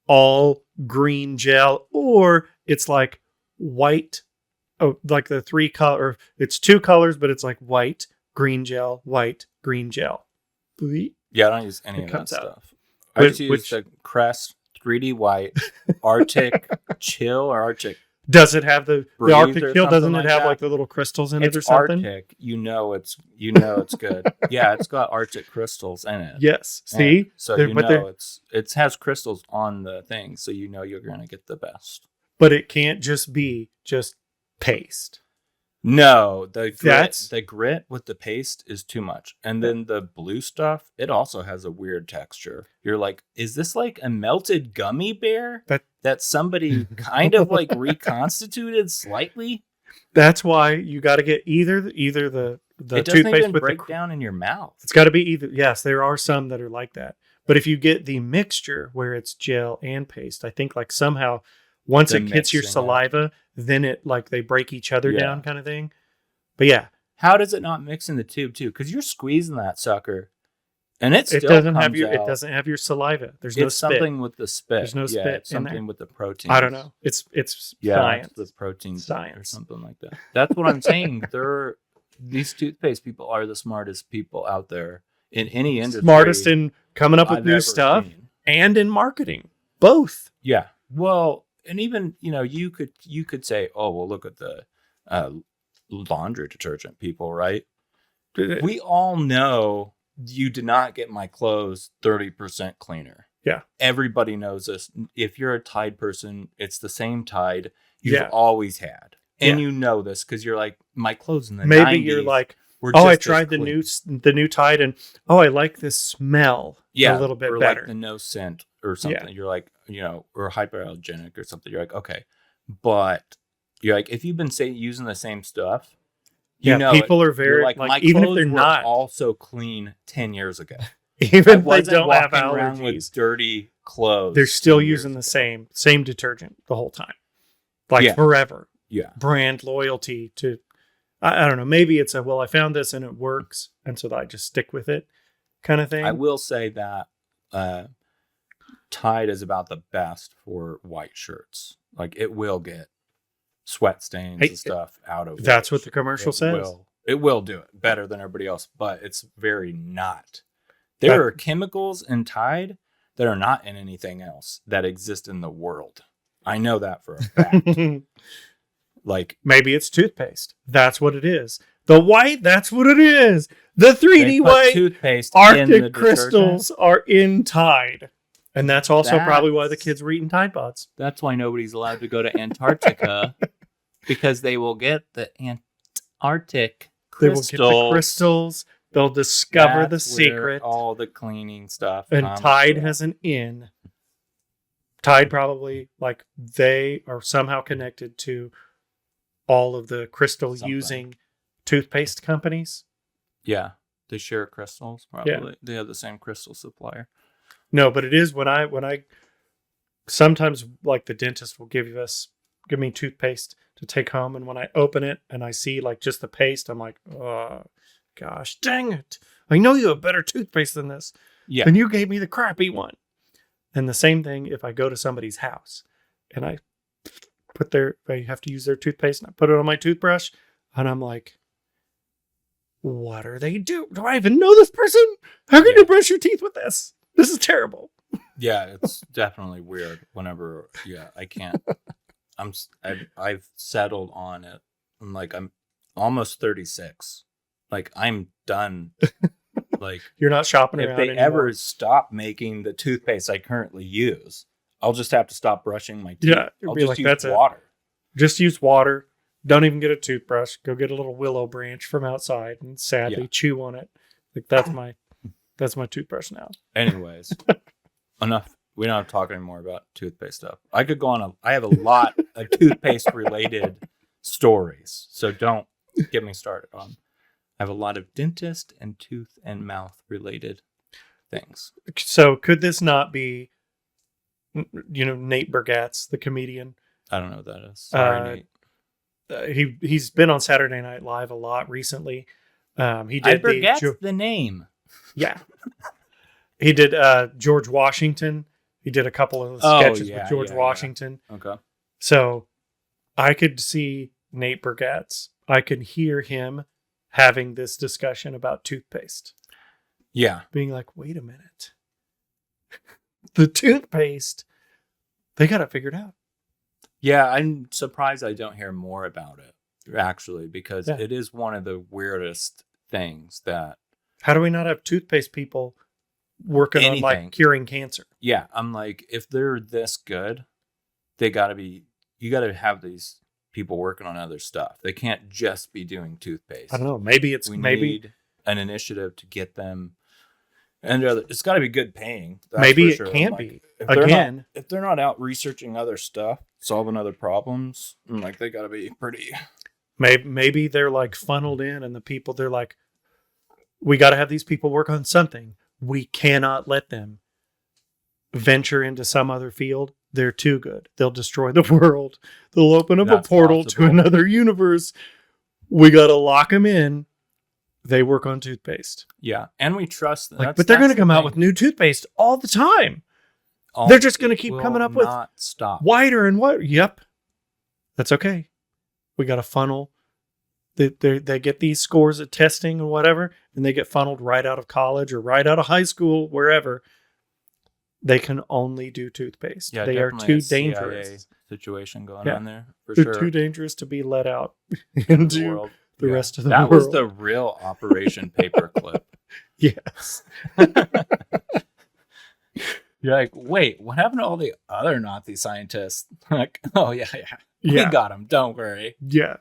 all green gel, or it's like white. Oh, like the 3 color. It's 2 colors, but it's like white, green gel, white, green gel. Yeah, I don't use any It of that comes out. stuff. I just use the Crest 3D White, Arctic Chill or Arctic. Does it have the Breathe Arctic or Chill? Doesn't something it like have that? like the little crystals in it or It's something? Arctic. You know it's good. Yeah, it's got Arctic crystals in it. Yes. And See, so They're- you but know it has crystals on the thing, so you know you're gonna get the best. but it can't just be just paste. No, That's- the grit with the paste is too much. And then the blue stuff, it also has a weird texture. You're like, is this like a melted gummy bear that somebody kind of like reconstituted slightly? That's why you got to get either the It doesn't toothpaste even with break down in your mouth. It's got to be either. Yes, there are some that are like that. But if you get the mixture where it's gel and paste, I think like somehow once The it hits your mixing, saliva, then it like they break each other Yeah. down kind of thing. But yeah, How does it not mix in the tube too? Because you're squeezing that sucker, and it still it comes doesn't have your saliva. There's It's no spit. something with the spit. There's no Yeah, spit it's in there. something with the protein. I don't know. It's science. It's the protein or Science. something like that. That's what I'm saying. These toothpaste people are the smartest people out there in any industry. Smartest in coming up with I've new ever stuff seen. and in marketing. Both. Yeah. Well, and even you could say, oh well, look at the laundry detergent people, right? We all know you did not get my clothes 30% cleaner. Yeah. Everybody knows this. If you're a Tide person, it's the same Tide you've Yeah. always had. And Yeah. you know this because you're like, my clothes in the Maybe 90s you're like, were oh, I just as tried clean. the new Tide, and I like this smell Yeah, a little bit or better. like the no scent or something. You're like, or hyperallergenic or something. You're like, okay. But you're like, if you've been using the same stuff, people are You're very like, like my even if clothes they're were not, also clean 10 years ago. even I if they wasn't don't have walking around with allergies, dirty clothes. they're still 10 years using the ago. same detergent the whole time, like Yeah. forever. Yeah. Brand loyalty to, I don't know. Maybe it's I found this and it works, and so I just stick with it, kind of thing. I will say that Tide is about the best for white shirts. Like it will get sweat stains and stuff out of. That's white what the commercial shirts. says. It will do it better than everybody else, but it's very not. There are chemicals in Tide that are not in anything else that exist in the world. I know that for a fact. Like Maybe it's toothpaste. That's what it is. The white. That's what it is. The 3D they put white toothpaste in the Arctic detergent. crystals are in Tide, and that's also probably why the That's- kids were eating Tide Pods. That's why nobody's allowed to go to Antarctica because they will get the Antarctic They will crystals. get the crystals. They'll discover the That's where secret. all the cleaning stuff. And comes Tide from. has an in. Tide probably, like, they are somehow connected to all of the crystal Something. using toothpaste companies. Yeah, they share crystals. Probably they have the same crystal supplier. No, but it is when I sometimes, like, the dentist will give me toothpaste to take home, and when I open it and I see like just the paste, I'm like, oh gosh, dang it! I know you have better toothpaste than this, Yeah, and you gave me the crappy one. And the same thing if I go to somebody's house and I have to use their toothpaste, and I put it on my toothbrush, and I'm like, what are they doing? Do I even know this person? How can you brush your teeth with this? This is terrible. yeah, it's definitely weird. Whenever, I can't. I've settled on it. I'm almost 36. Like, I'm done. Like, You're not shopping if around they anymore. ever stop making the toothpaste I currently use, I'll just have to stop brushing my teeth. Yeah, it'd I'll be just like, use that's it. water. Just use water. Don't even get a toothbrush. Go get a little willow branch from outside and sadly chew on it. Like that's my toothbrush now. Anyways, enough. We don't have to talk anymore about toothpaste stuff. I could go on. I have a lot of toothpaste related stories, so don't get me started on. I have a lot of dentist and tooth and mouth related things. So could this not be, Nate Bargatze, the comedian? I don't know what that is. Sorry, Nate. He's been on Saturday Night Live a lot recently. He did I forget the name. Yeah, he did George Washington. He did a couple of sketches with George Washington. Yeah. Okay. So I could see Nate Bargatze. I could hear him having this discussion about toothpaste. Yeah. Being like, wait a minute. The toothpaste, they got it figured out. Yeah, I'm surprised I don't hear more about it, actually, because it is one of the weirdest things that... How do we not have toothpaste people working on like curing cancer? Yeah, I'm like, if they're this good, you got to have these people working on other stuff. They can't just be doing toothpaste. I don't know. Maybe we need an initiative to get them, and it's got to be good paying. Maybe it can be. If they're not out researching other stuff, solving other problems, like they got to be pretty. Maybe they're like funneled in, and the people they're like, we got to have these people work on something. We cannot let them venture into some other field. They're too good. They'll destroy the world. They'll open up a portal to another universe. We got to lock them in. They work on toothpaste. Yeah, and we trust them. But they're going to come out with new toothpaste all the time. They're just going to keep coming up with wider and wider. Yep. That's okay. We got a funnel. They get these scores at testing and whatever, and they get funneled right out of college or right out of high school, wherever. They can only do toothpaste. Yeah, they are too dangerous. CIA situation going on there. They're too dangerous to be let out into the rest of the world. That was the real Operation Paperclip. Yes. You're like, wait, what happened to all the other Nazi scientists? Like, oh yeah. We got them. Don't worry. Yeah.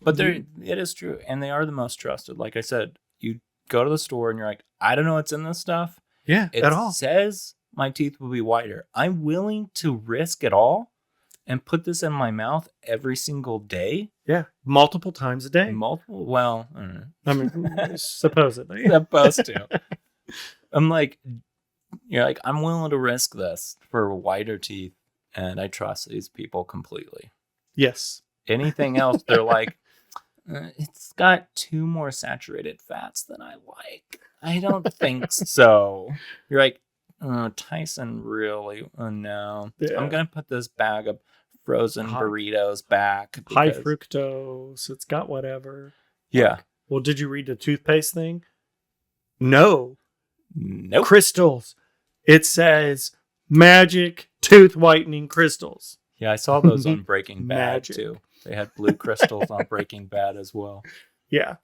But it is true. And they are the most trusted. Like I said, you go to the store and you're like, I don't know what's in this stuff. Yeah, at all. It says my teeth will be whiter. I'm willing to risk it all and put this in my mouth every single day. Yeah. Multiple times a day. Well, I don't know. I mean, supposedly. Supposed to. I'm like, you're like, I'm willing to risk this for whiter teeth. And I trust these people completely. Yes. Anything else, they're like, it's got 2 more saturated fats than I like. I don't think so. You're like, Tyson, really? Oh, no. Yeah. I'm going to put this bag of frozen burritos back. High fructose. It's got whatever. Yeah. Like, well, did you read the toothpaste thing? No. Nope. Crystals. It says magic tooth whitening crystals. Yeah, I saw those on Breaking Bad, too. They had blue crystals on Breaking Bad as well. Yeah.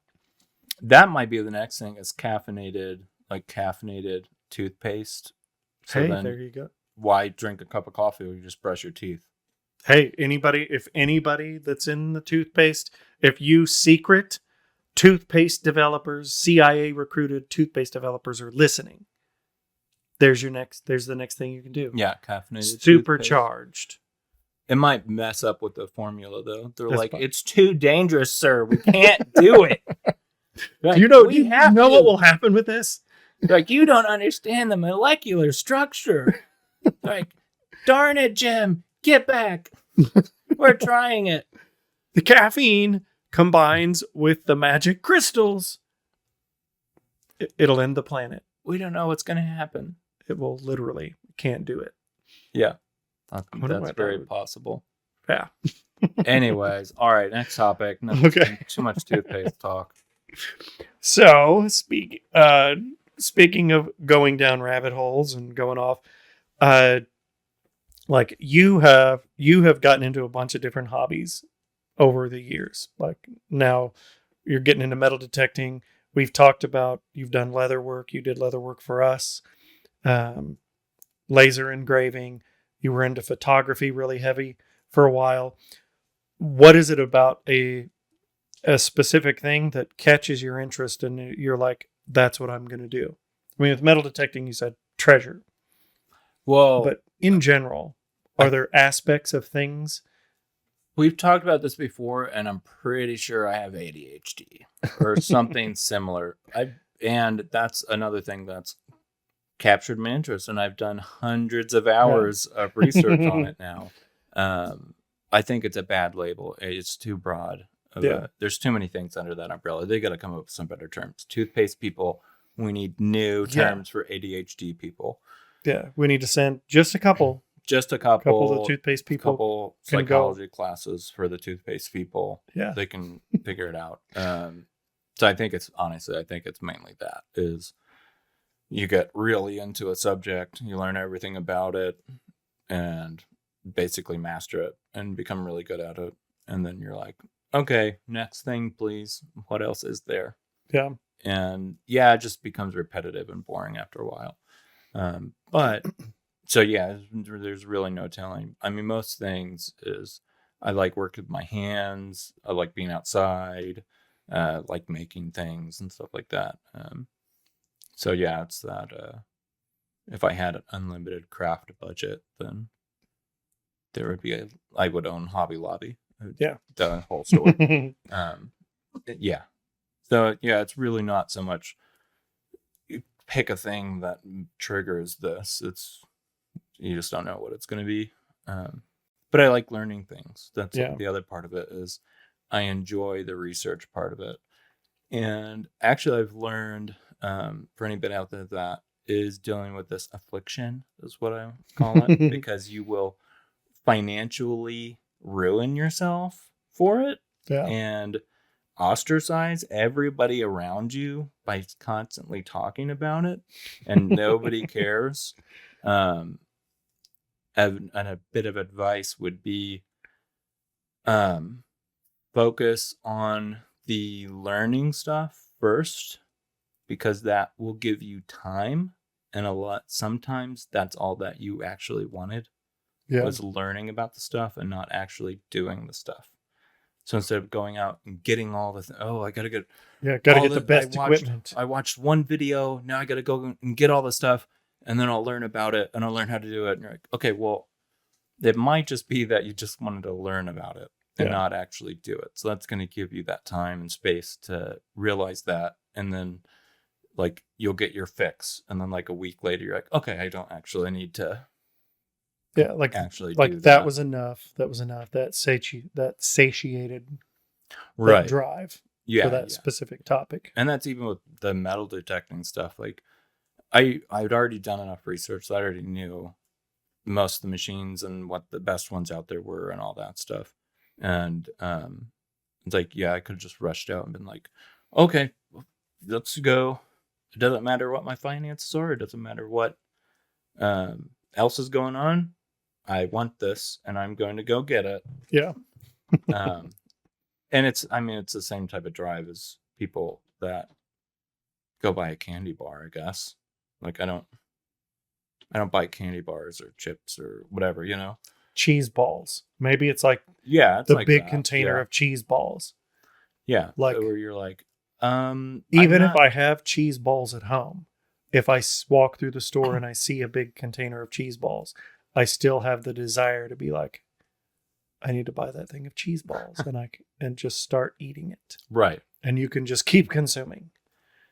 That might be the next thing is caffeinated toothpaste. So there you go. Why drink a cup of coffee when you just brush your teeth? Hey, if anybody that's in the toothpaste, if you secret toothpaste developers, CIA recruited toothpaste developers are listening, there's the next thing you can do. Yeah, caffeinated supercharged. Toothpaste. It might mess up with the formula, though. They're it's too dangerous, sir. We can't do it. Like, you know what will happen with this? Like, you don't understand the molecular structure. Like, darn it, Jim. Get back. We're trying it. The caffeine combines with the magic crystals. It'll end the planet. We don't know what's going to happen. It will literally. Can't do it. Yeah. That's very possible. Yeah. Anyways, all right, next topic. Okay. Too much toothpaste talk. So, speaking of going down rabbit holes and going off, like you have gotten into a bunch of different hobbies over the years. Like now you're getting into metal detecting. we've talked about, you've done leather work. You did leather work for us, um, laser engraving. You were into photography really heavy for a while. What is it about a specific thing that catches your interest and you're like, that's what I'm going to do? I mean, with metal detecting, you said treasure, Well, but in general, are there aspects of things? we've talked about this before, and I'm pretty sure I have ADHD or something similar. And that's another thing that's captured my interest, and I've done hundreds of hours of research on it now. I think it's a bad label. It's too broad. There's too many things under that umbrella. They got to come up with some better terms. Toothpaste people, we need new terms for ADHD people. Yeah, we need to send just a couple. Just a couple of the toothpaste people. Couple psychology classes for the toothpaste people. Yeah, they can figure it out. So I think it's mainly that is you get really into a subject, you learn everything about it, and basically master it and become really good at it. And then you're like, okay, next thing, please. What else is there? Yeah. And it just becomes repetitive and boring after a while. But so there's really no telling. I mean, most things is I like working with my hands. I like being outside. Like making things and stuff like that. So it's that. If I had an unlimited craft budget, then there would be I would own Hobby Lobby. Yeah, the whole store. Yeah. So it's really not so much you pick a thing that triggers this. It's you just don't know what it's going to be. But I like learning things. That's the other part of it is I enjoy the research part of it. And actually, I've learned for anybody out there that is dealing with this affliction is what I call it, because you will financially ruin yourself for it and ostracize everybody around you by constantly talking about it, and nobody cares. And a bit of advice would be focus on the learning stuff first, because that will give you time, and sometimes that's all that you actually wanted was learning about the stuff and not actually doing the stuff. So instead of going out and getting all the I gotta get the best equipment. I watched one video, now I gotta go and get all the stuff, and then I'll learn about it and I'll learn how to do it. And you're like, okay, well, it might just be that you just wanted to learn about it and not actually do it. So that's going to give you that time and space to realize that. And then like you'll get your fix. And then like a week later, you're like, okay, I don't actually need to. Yeah. Like actually like that was enough. That was enough. That satiated that drive for that specific topic. And that's even with the metal detecting stuff. Like I'd already done enough research that I already knew most of the machines and what the best ones out there were and all that stuff. And it's like, I could have just rushed out and been like, okay, let's go. It doesn't matter what my finances are. It doesn't matter what else is going on. I want this and I'm going to go get it. Yeah. And it's the same type of drive as people that go buy a candy bar, I guess. Like I don't buy candy bars or chips or whatever, Cheese balls. Maybe it's like it's the like big container of cheese balls. Yeah. Like where you're like, even if I have cheese balls at home, if I walk through the store and I see a big container of cheese balls, I still have the desire to be like, I need to buy that thing of cheese balls and just start eating it. Right. And you can just keep consuming.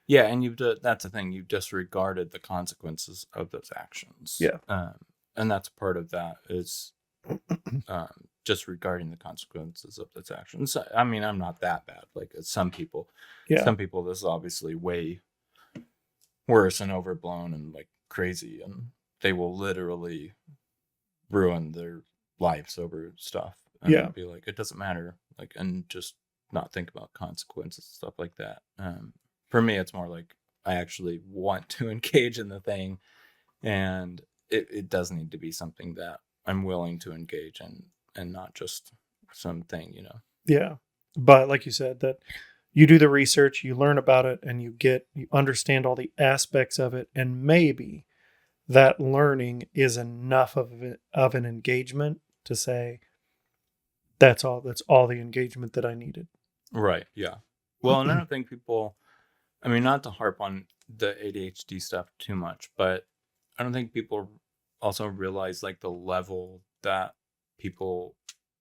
Yeah, and that's the thing. You've disregarded the consequences of those actions. Yeah. And that's part of that is disregarding the consequences of those actions. I mean, I'm not that bad. Like some people, this is obviously way worse and overblown and like crazy, and they will literally ruin their lives over stuff. And be like, it doesn't matter. Like, and just not think about consequences and stuff like that. For me, it's more like I actually want to engage in the thing, and it does need to be something that I'm willing to engage in and not just something, Yeah. But like you said, that you do the research, you learn about it, and you understand all the aspects of it, and maybe that learning is enough of an engagement to say that's all the engagement that I needed. Right. Yeah. Well, and I don't think people, I mean, not to harp on the ADHD stuff too much, but I don't think people also realize like the level that people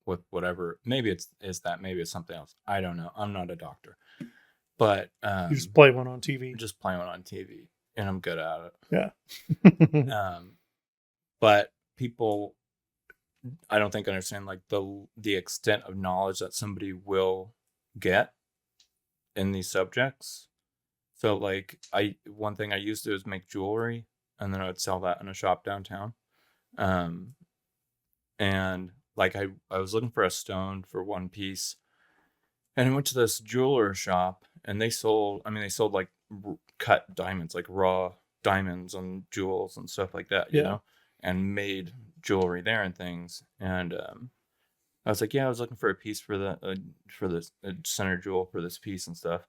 with whatever, maybe it's that, maybe it's something else. I don't know. I'm not a doctor, but You just play one on TV. just play one on TV, and I'm good at it. Yeah. But people, I don't think understand like the extent of knowledge that somebody will get in these subjects. So like one thing I used to do is make jewelry, and then I would sell that in a shop downtown. And like I was looking for a stone for one piece, and I went to this jeweler shop, and they sold like cut diamonds, like raw diamonds and jewels and stuff like that, you know, and made jewelry there and things. And I was like, yeah, I was looking for a piece for this center jewel for this piece and stuff.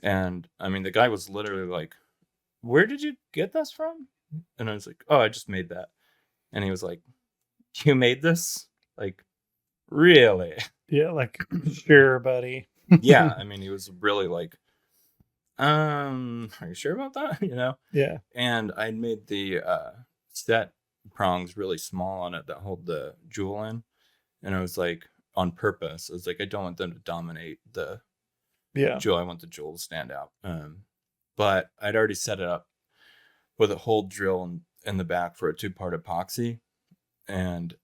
And I mean, the guy was literally like, where did you get this from? And I was like, oh, I just made that. And he was like, you made this? Like, really? Yeah, like, sure, buddy. Yeah, I mean, he was really like, are you sure about that? You know? Yeah. And I made the set prongs really small on it that hold the jewel in. And I was like, on purpose, I was like, I don't want them to dominate the jewel. I want the jewel to stand out. But I'd already set it up with a hole drill in the back for a 2-part epoxy. And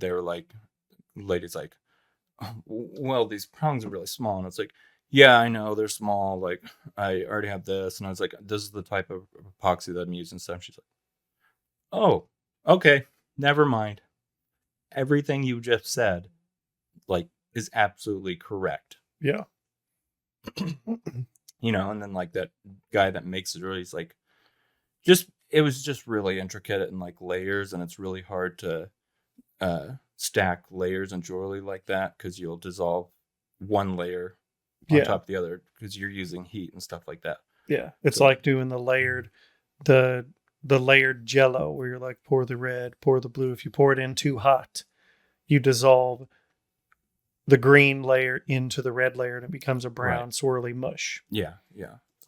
they were like, ladies like, oh, well, these prongs are really small. And I was like, yeah, I know they're small. Like, I already have this. And I was like, this is the type of epoxy that I'm using. So she's like, oh, okay, never mind. Everything you just said, like, is absolutely correct. Yeah. You know, and then like that guy that makes it really, he's like, it was just really intricate and like layers, and it's really hard to stack layers in jewelry like that because you'll dissolve one layer on top of the other because you're using heat and stuff like that. Yeah, it's like doing the layered jello where you're like, pour the red, pour the blue. If you pour it in too hot, you dissolve the green layer into the red layer and it becomes a brown swirly mush. Yeah.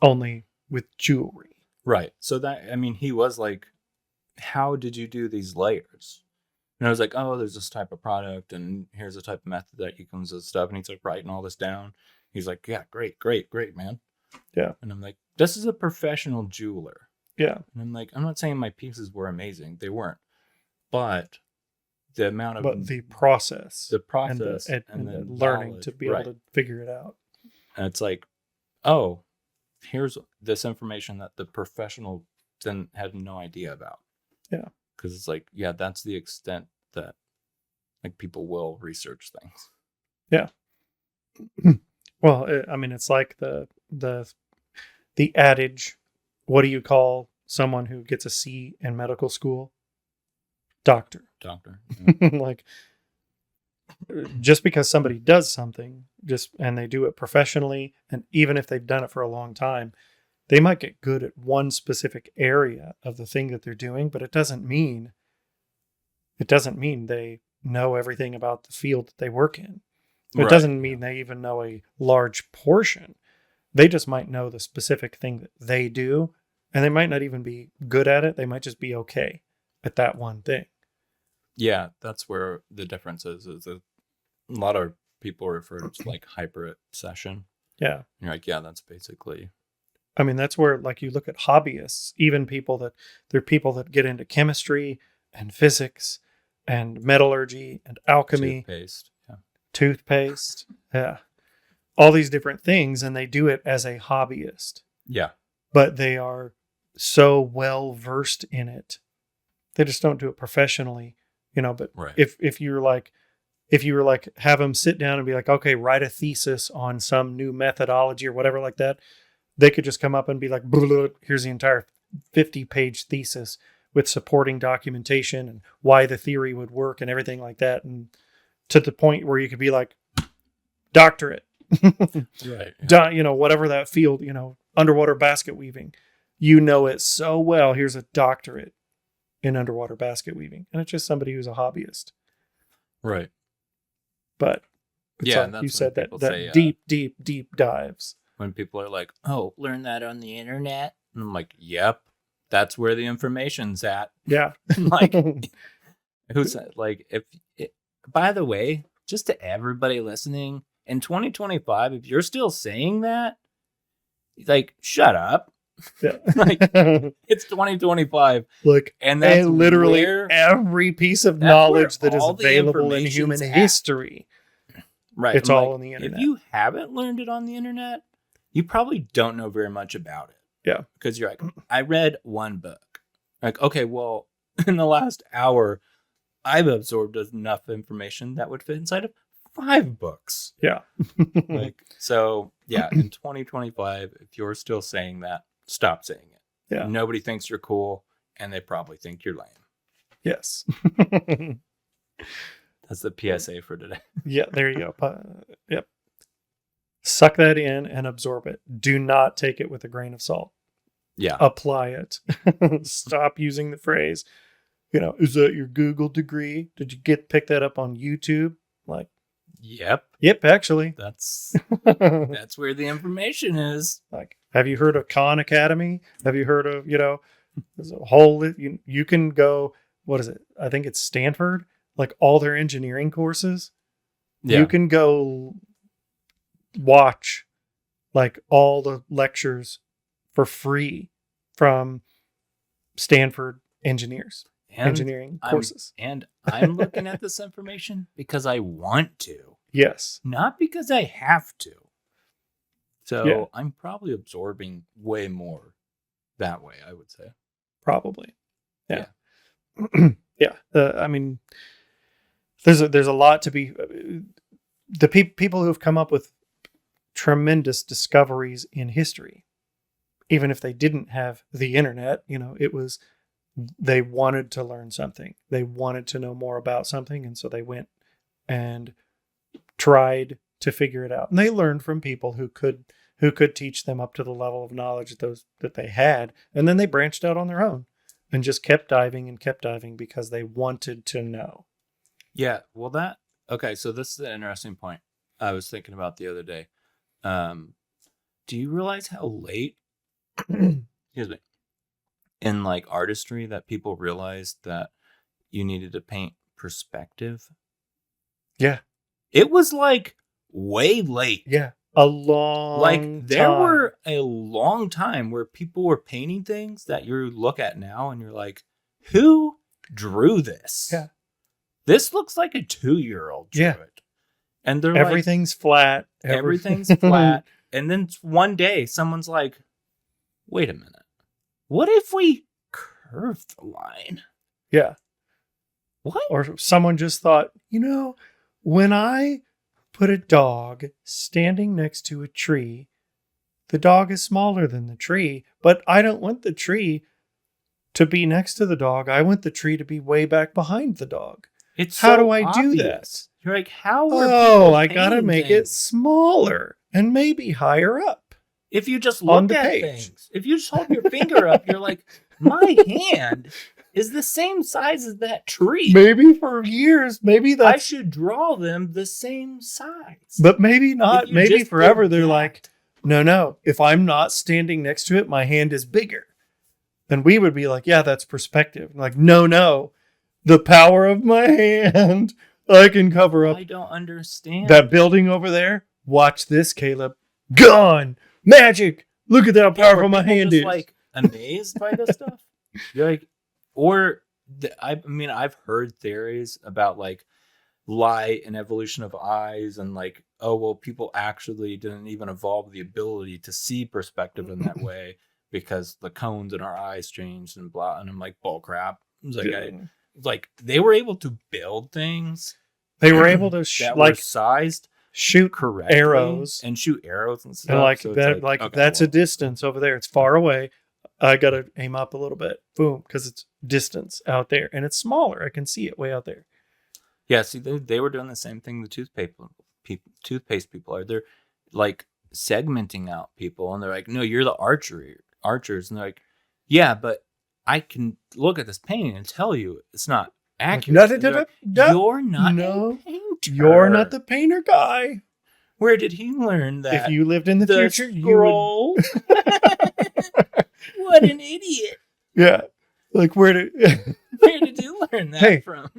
Only with jewelry. Right. So that, I mean, he was like, how did you do these layers? And I was like, oh, there's this type of product, and here's the type of method that you can use this stuff. And he's like writing all this down. He's like, yeah, great, man. Yeah. And I'm like, this is a professional jeweler. Yeah. And I'm like, I'm not saying my pieces were amazing. They weren't. But the amount of... But the process. And the learning to be able to figure it out. And it's like, oh, here's this information that the professional then had no idea about. Yeah. Because it's like, yeah, that's the extent that like people will research things. Yeah. Well, I mean, it's like the adage, what do you call someone who gets a C in medical school? Doctor. Yeah. Like, just because somebody does something and they do it professionally, and even if they've done it for a long time, they might get good at one specific area of the thing that they're doing, but it doesn't mean they know everything about the field that they work in. It doesn't mean they even know a large portion. They just might know the specific thing that they do, and they might not even be good at it. They might just be okay at that one thing. Yeah, that's where the difference is a lot of people refer to it like hyper obsession. Yeah. And you're like, yeah, that's basically... I mean, that's where, like, you look at hobbyists, even there are people that get into chemistry and physics and metallurgy and alchemy. Toothpaste. Yeah. All these different things, and they do it as a hobbyist. Yeah. But they are so well versed in it. They just don't do it professionally, you know, but if you were like, have them sit down and be like, okay, write a thesis on some new methodology or whatever like that, they could just come up and be like, here's the entire 50-page thesis with supporting documentation and why the theory would work and everything like that. And to the point where you could be like, doctorate. Right. Whatever that field, underwater basket weaving, it so well. Here's a doctorate in underwater basket weaving, and it's just somebody who's a hobbyist. Right. But it's Yeah, like and that's you when said, people that say, deep dives. when people are like, "Oh, learn that on the internet," and I'm like, "Yep, that's where the information's at." Yeah. Like, who's like, if it, by the way, just to everybody listening, in 2025, if you're still saying that, like, shut up. Yeah. Like, it's 2025. Look, and that's literally where, every piece of that's where knowledge that is all the available in human information's at. history. Right. It's I'm all like, on the internet. If you haven't learned it on the internet, you probably don't know very much about it. Yeah. Because you're like, I read one book. Like, okay, well, in the last hour, I've absorbed enough information that would fit inside of 5 books. Yeah. Like, so yeah, in 2025, if you're still saying that, stop saying it. Yeah. Nobody thinks you're cool, and they probably think you're lame. Yes. That's the PSA for today. Yeah, there you go. Yep. Suck that in and absorb it. Do not take it with a grain of salt. Yeah. Apply it. Stop using the phrase, is that your Google degree? Did you pick that up on YouTube? Like, Yep. Actually. That's where the information is. Like, have you heard of Khan Academy? Have you heard of, there's a whole, you can go, what is it? I think it's Stanford, like all their engineering courses. Yeah. You can go watch like all the lectures for free from Stanford engineering courses. I'm looking at this information because I want to. Yes. Not because I have to. So Yeah. I'm probably absorbing way more that way, I would say. Probably. Yeah. Yeah. I mean, there's a lot to be, the people who have come up with tremendous discoveries in history, even if they didn't have the internet, they wanted to learn something. They wanted to know more about something. And so they went and tried to figure it out. And they learned from people who could teach them up to the level of knowledge that they had. And then they branched out on their own and just kept diving because they wanted to know. Yeah. Well, okay. So this is an interesting point I was thinking about the other day. Do you realize how late, excuse me, in like artistry that people realized that you needed to paint perspective? Yeah. It was like way late. Yeah. A long there time. were a long time where people were painting things that you look at now and you're like, who drew this? Yeah. This looks like a 2-year-old drew it. And they're everything's flat. Everything's flat. And then one day someone's like, wait a minute. What if we curve the line? Yeah. What? Or someone just thought, when I put a dog standing next to a tree, the dog is smaller than the tree, but I don't want the tree to be next to the dog. I want the tree to be way back behind the dog. How do I do that? You're like, how? I gotta make it smaller and maybe higher up. If you just look at things, if you just hold your finger up, you're like, my hand is the same size as that tree. Maybe for years, I should draw them the same size. But maybe not. Maybe forever they're like, no. If I'm not standing next to it, my hand is bigger. Then we would be like, yeah, that's perspective. Like, no. The power of my hand. I can cover up. I don't understand. That building over there. Watch this, Caleb. Gone. Magic. Look at how powerful my hand is. Like amazed by this stuff. You're like, I've heard theories about like light and evolution of eyes and like, oh, well, people actually didn't even evolve the ability to see perspective in that way because the cones in our eyes changed and blah. And I'm like, bull crap. It's like, they were able to build things. They were able to were sized, shoot correctly, arrows and shoot arrows and stuff. And like so that, like okay, that's a distance over there. It's far away. I gotta aim up a little bit. Boom, because it's distance out there and it's smaller. I can see it way out there. Yeah, see, they were doing the same thing the toothpaste people are. like segmenting out people, and they're like, no, you're the archers, and they're like, yeah, but I can look at this painting and tell you it's not accurate. You're not a painter. You're not the painter guy. Where did he learn that? If you lived in the future, scroll. You would... What an idiot. Yeah. Like, where did you learn that from?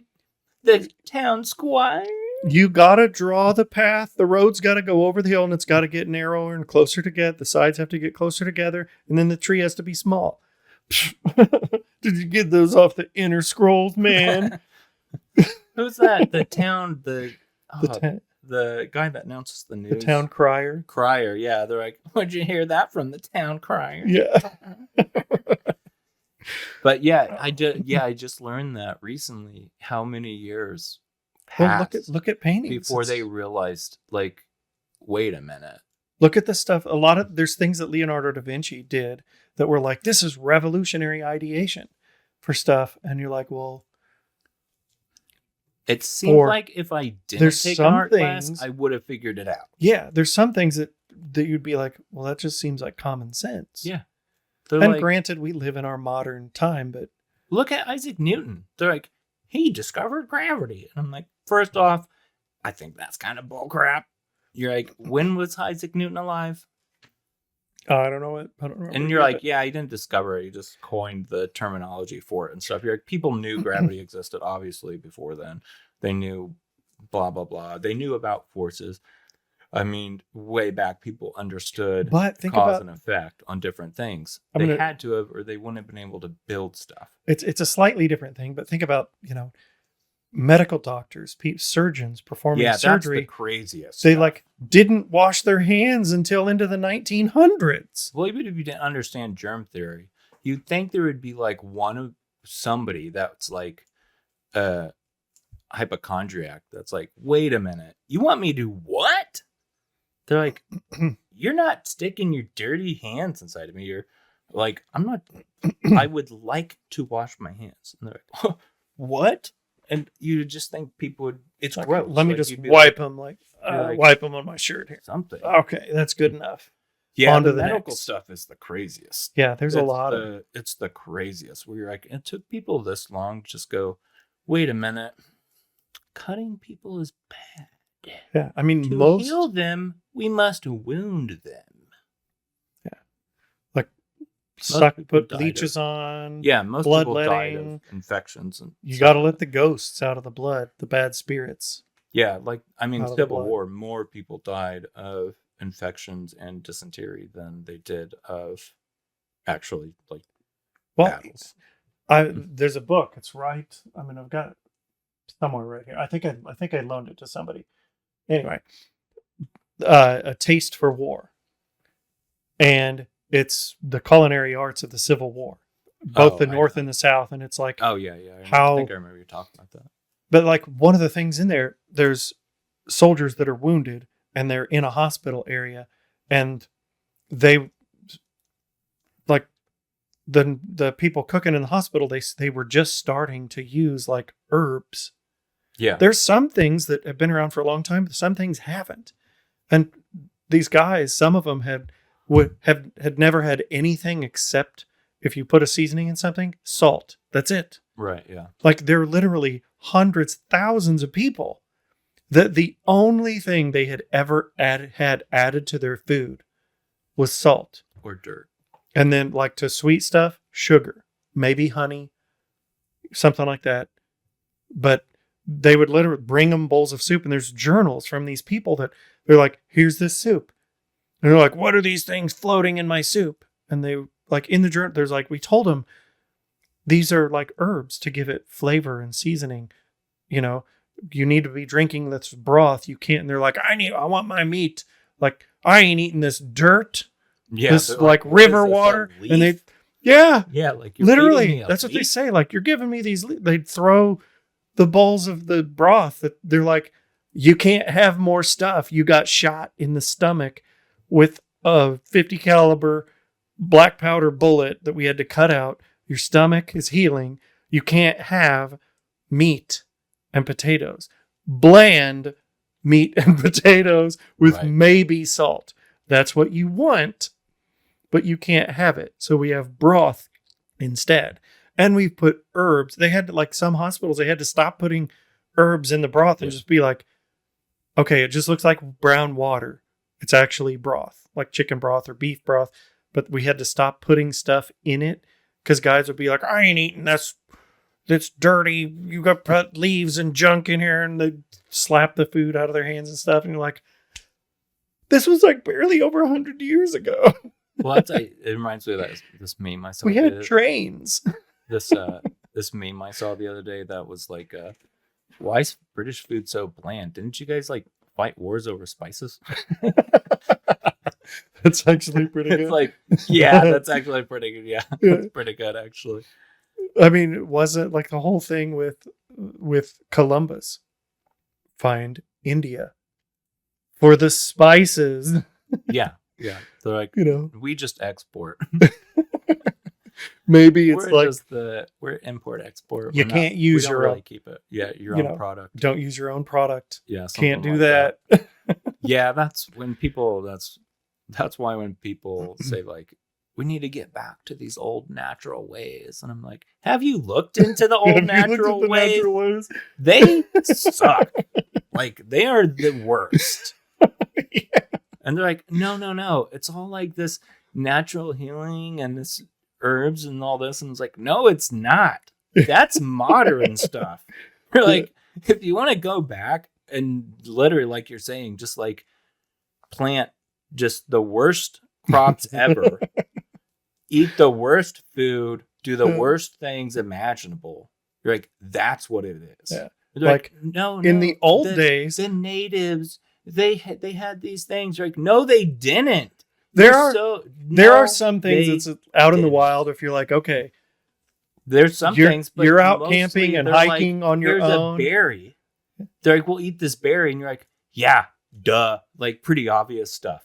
The town squire? You gotta draw the path. The road's gotta go over the hill, and it's gotta get narrower and closer together. The sides have to get closer together, and then the tree has to be small. Did you get those off the Inner Scrolls, man? Who's that? The guy that announces the news. The town crier. Crier, yeah. They're like, where'd you hear that from? The town crier. Yeah. But yeah, I just learned that recently. How many years passed? Well, look at paintings before they realized, like, wait a minute. Look at the stuff. There's things that Leonardo da Vinci did that were like, this is revolutionary ideation for stuff, and you're like, well. It seemed like if I didn't take an art class, I would have figured it out. Yeah, there's some things that you'd be like, well, that just seems like common sense. Yeah. And granted, we live in our modern time, but... Look at Isaac Newton. They're like, he discovered gravity. And I'm like, first off, I think that's kind of bullcrap. You're like, when was Isaac Newton alive? I don't know. I don't know. And you're like, yeah, he didn't discover it. He just coined the terminology for it and stuff. You're like, people knew gravity existed, obviously, before then. They knew blah, blah, blah. They knew about forces. I mean, way back, people understood cause and effect on different things. They had to have, or they wouldn't have been able to build stuff. It's a slightly different thing, but think about, medical doctors, surgeons performing surgery. That's the craziest. They didn't wash their hands until into the 1900s. Well, even if you didn't understand germ theory, you'd think there would be somebody that's like a hypochondriac that's like, wait a minute, you want me to what? They're like, you're not sticking your dirty hands inside of me. You're like, I would like to wash my hands. And they're like, what? And you just think people would, it's gross. Let me just wipe them, wipe them on my shirt here. Something. Okay, that's good enough. Yeah, the medical stuff is the craziest. Yeah, there's a lot of... It's the craziest, where you're like, it took people this long to just go, wait a minute, cutting people is bad. Yeah, I mean, to heal them, we must wound them. Yeah. Put leeches on. Yeah, most people died of infections. And you got to let the ghosts out of the blood, the bad spirits. Yeah, Civil War, more people died of infections and dysentery than they did of actually battles. There's a book. It's right. I've got it somewhere right here. I think I loaned it to somebody. Anyway, A Taste for War, and it's the culinary arts of the Civil War, both the North and the South, and it's like, oh yeah, I think I remember you talking about that. But one of the things in there's soldiers that are wounded and they're in a hospital area, and they the people cooking in the hospital, they were just starting to use herbs. Yeah. There's some things that have been around for a long time, but some things haven't. And these guys, some of them had never had anything except, if you put a seasoning in something, salt. That's it. Right, yeah. There are literally hundreds, thousands of people that the only thing they had ever had added to their food was salt. Or dirt. And then to sweet stuff, sugar, maybe honey, something like that. But they would literally bring them bowls of soup, and there's journals from these people that they're like, here's this soup. And they're like, what are these things floating in my soup? And they in the journal, there's we told them these are herbs to give it flavor and seasoning. You need to be drinking this broth. You can't. And they're like, I want my meat. I ain't eating this dirt. Yeah. This river water. And they, yeah. Yeah. Literally, that's what they say. You're giving me these. They'd throw the bowls of the broth that they're like, you can't have more stuff. You got shot in the stomach with a 50 caliber black powder bullet that we had to cut out. Your stomach is healing. You can't have meat and potatoes. Bland, meat and potatoes with Right. maybe salt. That's what you want, but you can't have it. So we have broth instead. And we've put herbs. They had to, like some hospitals, they had to stop putting herbs in the broth and Yeah. just be like, okay, it just looks like brown water. It's actually broth, like chicken broth or beef broth. But we had to stop putting stuff in it because guys would be like, I ain't eating this. It's dirty. You got put leaves and junk in here, and they slap the food out of their hands and stuff. And you're like, this was like barely over 100 years ago. Well, that's it reminds me of this meme I saw. We had trains. This meme I saw the other day that was like, why is British food so bland? Didn't you guys like fight wars over spices? That's actually pretty good. It's like, yeah, that's actually pretty good. Yeah, Yeah. that's pretty good actually. I mean, it wasn't like the whole thing with Columbus. Find India for the spices. Yeah. They're like, You know, we just export. maybe it's like we're import export. you can't use we don't your really own. keep it. Yeah, your You own know, product. Don't use your own product. Yeah, Can't something do like that. Yeah, that's when people. That's why when people say like, we need to get back to these old natural ways, and I'm like, have you looked into the old Have you looked at natural the ways? natural ways? They suck. Like they are the worst. Yeah. And they're like, no. It's all like this natural healing and this herbs and all this. And it's like, no, it's not. That's modern stuff. You're like, if you want to go back and literally, like you're saying, just like plant just the worst crops ever, eat the worst food, do the worst things imaginable. You're like, that's what it is. Yeah. They're Like, no. in the old days, the natives, they had these things. You're like, no, they didn't. there are some things they that's out in the didn't. wild. If you're like, okay, There's some you're, things, but you're out mostly camping and they're like, hiking on your here's own. a berry. They're like, we'll eat this berry, and you're like, yeah, duh, like pretty obvious stuff.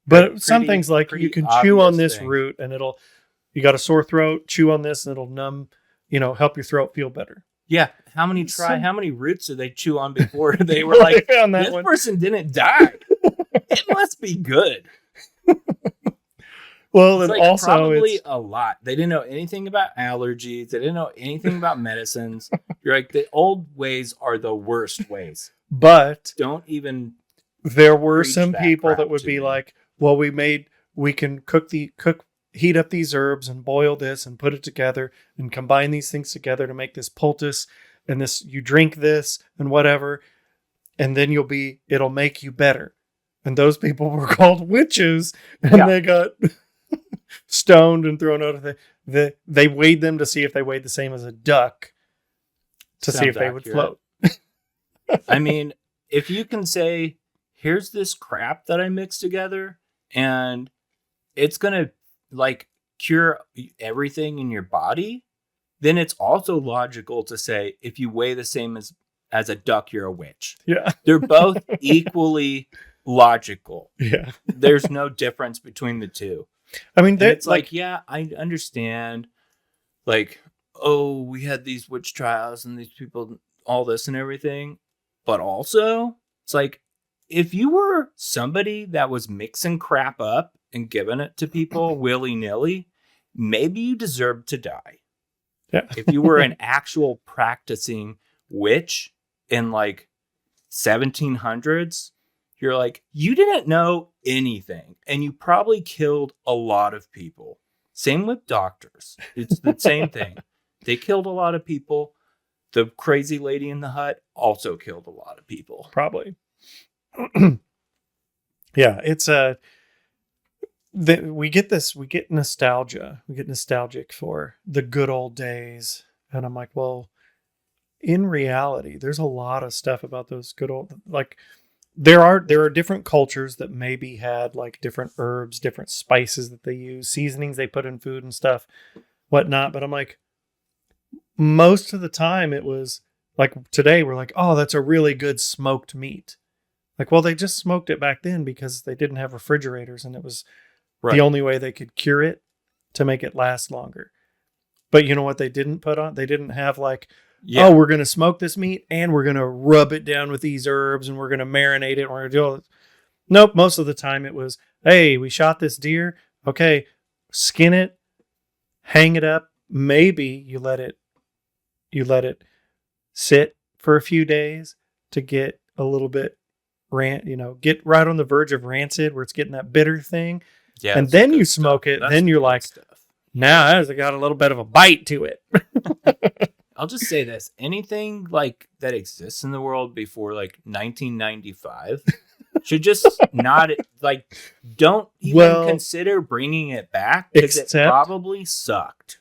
But Like, some pretty- things like pretty you can chew on obvious this things. root and you got a sore throat, chew on this and it'll numb, help your throat feel better. Yeah, how many roots did they chew on before they were They like, found that this one. person didn't die? It must be good. Well, It's and like also probably it's a lot. They didn't know anything about allergies. They didn't know anything about medicines. You're like, the old ways are the worst ways. but Don't even. there were Preach some that people crap that would to be me. like, well, we can heat up these herbs and boil this and put it together and combine these things together to make this poultice, and this, you drink this and whatever, and then it'll make you better. And those people were called witches, and Yeah. they got stoned and thrown out of they weighed them to see if they weighed the same as a duck to see Sounds if they would accurate. float. I mean, if you can say, here's this crap that I mixed together and it's going to like cure everything in your body, then it's also logical to say, if you weigh the same as a duck, you're a witch. Yeah. They're both equally logical. Yeah. There's no difference between the two. I mean, And that's it's like, yeah, I understand. Like, oh, we had these witch trials and these people, all this and everything. But also, it's like, if you were somebody that was mixing crap up and giving it to people willy-nilly, maybe you deserved to die. Yeah. If you were an actual practicing witch in like 1700s, you're like, you didn't know anything and you probably killed a lot of people. Same with doctors. It's the same thing. They killed a lot of people. The crazy lady in the hut also killed a lot of people. Probably. Yeah, it's we get nostalgia. We get nostalgic for the good old days. And I'm like, well, in reality, there's a lot of stuff about those good old, like, there are different cultures that maybe had like different herbs, different spices that they use, seasonings they put in food and stuff, whatnot. But I'm like, most of the time it was like, today we're like, oh, that's a really good smoked meat. Like, well, they just smoked it back then because they didn't have refrigerators and it was the only way they could cure it to make it last longer. But you know what they didn't put on? They didn't have like, Yeah. Oh, we're going to smoke this meat and we're going to rub it down with these herbs and we're going to marinate it. And we're going to do all this. Nope. Most of the time it was, hey, we shot this deer. Okay. Skin it, hang it up. Maybe you let it sit for a few days to get a little bit get right on the verge of rancid where it's getting that bitter thing. Yeah. And then you smoke it. Then you're like, now it's got a little bit of a bite to it. I'll just say this. Anything like that exists in the world before like 1995 should just not like, don't even consider bringing it back because it probably sucked.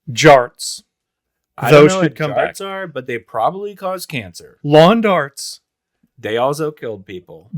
Jarts. Those should come back. Jarts are, but they probably cause cancer. Lawn darts. They also killed people.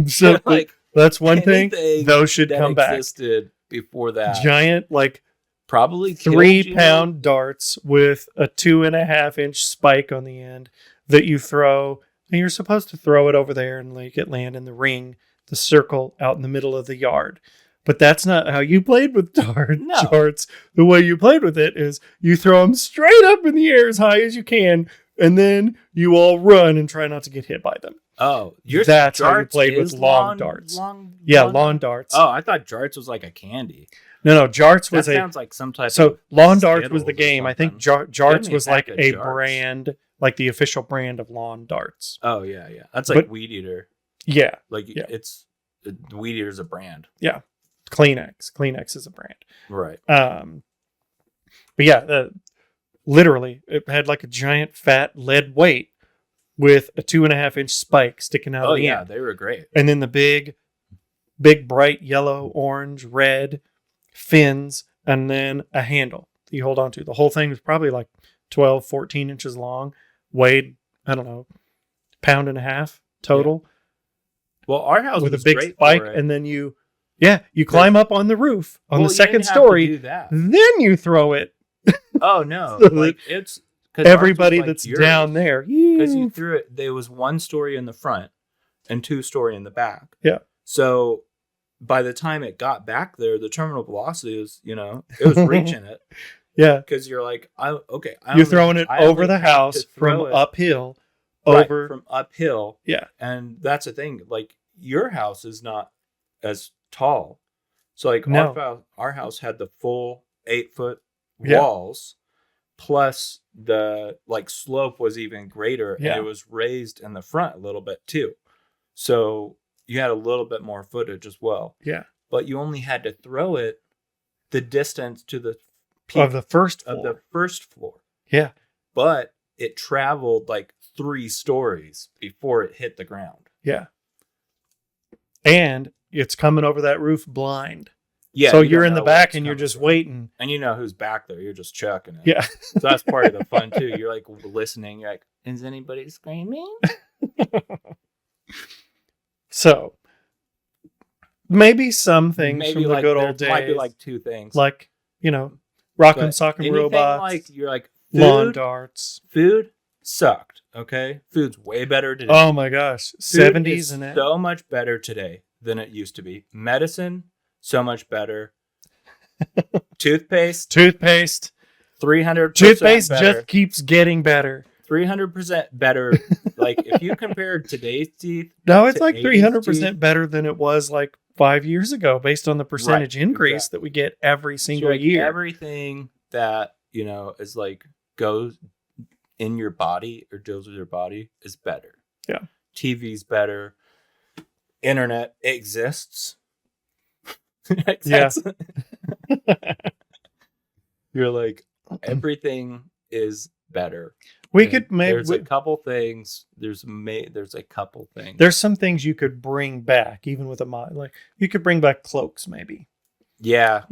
So like that's one thing. Those should come back. Existed before that. Giant, like probably 3-pound darts with a 2.5-inch spike on the end that you throw. And you're supposed to throw it over there and make it land in the ring, the circle out in the middle of the yard. But that's not how you played with darts. The way you played with it is you throw them straight up in the air as high as you can, and then you all run and try not to get hit by them. Oh, that's how you played with long darts. Lawn darts. Oh, I thought jarts was like a candy. No, jarts was sounds like some type. So lawn darts was the game. I think jarts was like a brand, like the official brand of lawn darts. Oh yeah. That's like Weed Eater. Yeah, it's Weed Eater's a brand. Yeah, Kleenex is a brand. Right. But yeah, literally, it had like a giant fat lead weight with a 2.5-inch spike sticking out of the end. They were great. And then the big bright yellow, orange, red fins, and then a handle that you hold on to. The whole thing was probably like 12, 14 inches long, weighed, I don't know, 1.5 pounds total. Yeah. Well, our house with was a big great spike, and then you climb up on the roof on the second story. Then you throw it. Oh no! So like it's everybody that's down there because you threw it. There was 1 story in the front and 2 story in the back. Yeah. So by the time it got back there, the terminal velocity was, it was reaching it. Yeah. Because you're like, you're throwing it over the house from uphill. From uphill. Yeah. And that's the thing. Like your house is not as tall. So like our house had the full 8-foot walls, plus the like slope was even greater, and it was raised in the front a little bit too. So you had a little bit more footage as well. Yeah. But you only had to throw it the distance to the peak of the first floor. Yeah. But it traveled like 3 stories before it hit the ground. Yeah. And it's coming over that roof blind. Yeah. So you're in the back and you're just waiting. And you know who's back there. You're just checking it. Yeah. So that's part of the fun too. You're like listening. You're like, is anybody screaming? So maybe some things from the good old days. Might be like 2 things. Like, rock'em sock'em robots. Like you're like lawn darts. Food sucked. Okay. Food's way better today. Oh my gosh. 70s and so much better today than it used to be. Medicine, so much better. Toothpaste. 300% Toothpaste better. Just keeps getting better. 300% better. Like if you compare today's teeth. No, it's like 300% better than it was like 5 years ago based on the percentage increase that we get every single year. Everything that, is like goes in your body or deals with your body is better. Yeah. TV's better. Internet exists. Yeah. You're like, everything is better. We could maybe. There's a couple things. There's a couple things. There's some things you could bring back, even with a mod. Like you could bring back cloaks, maybe. Yeah.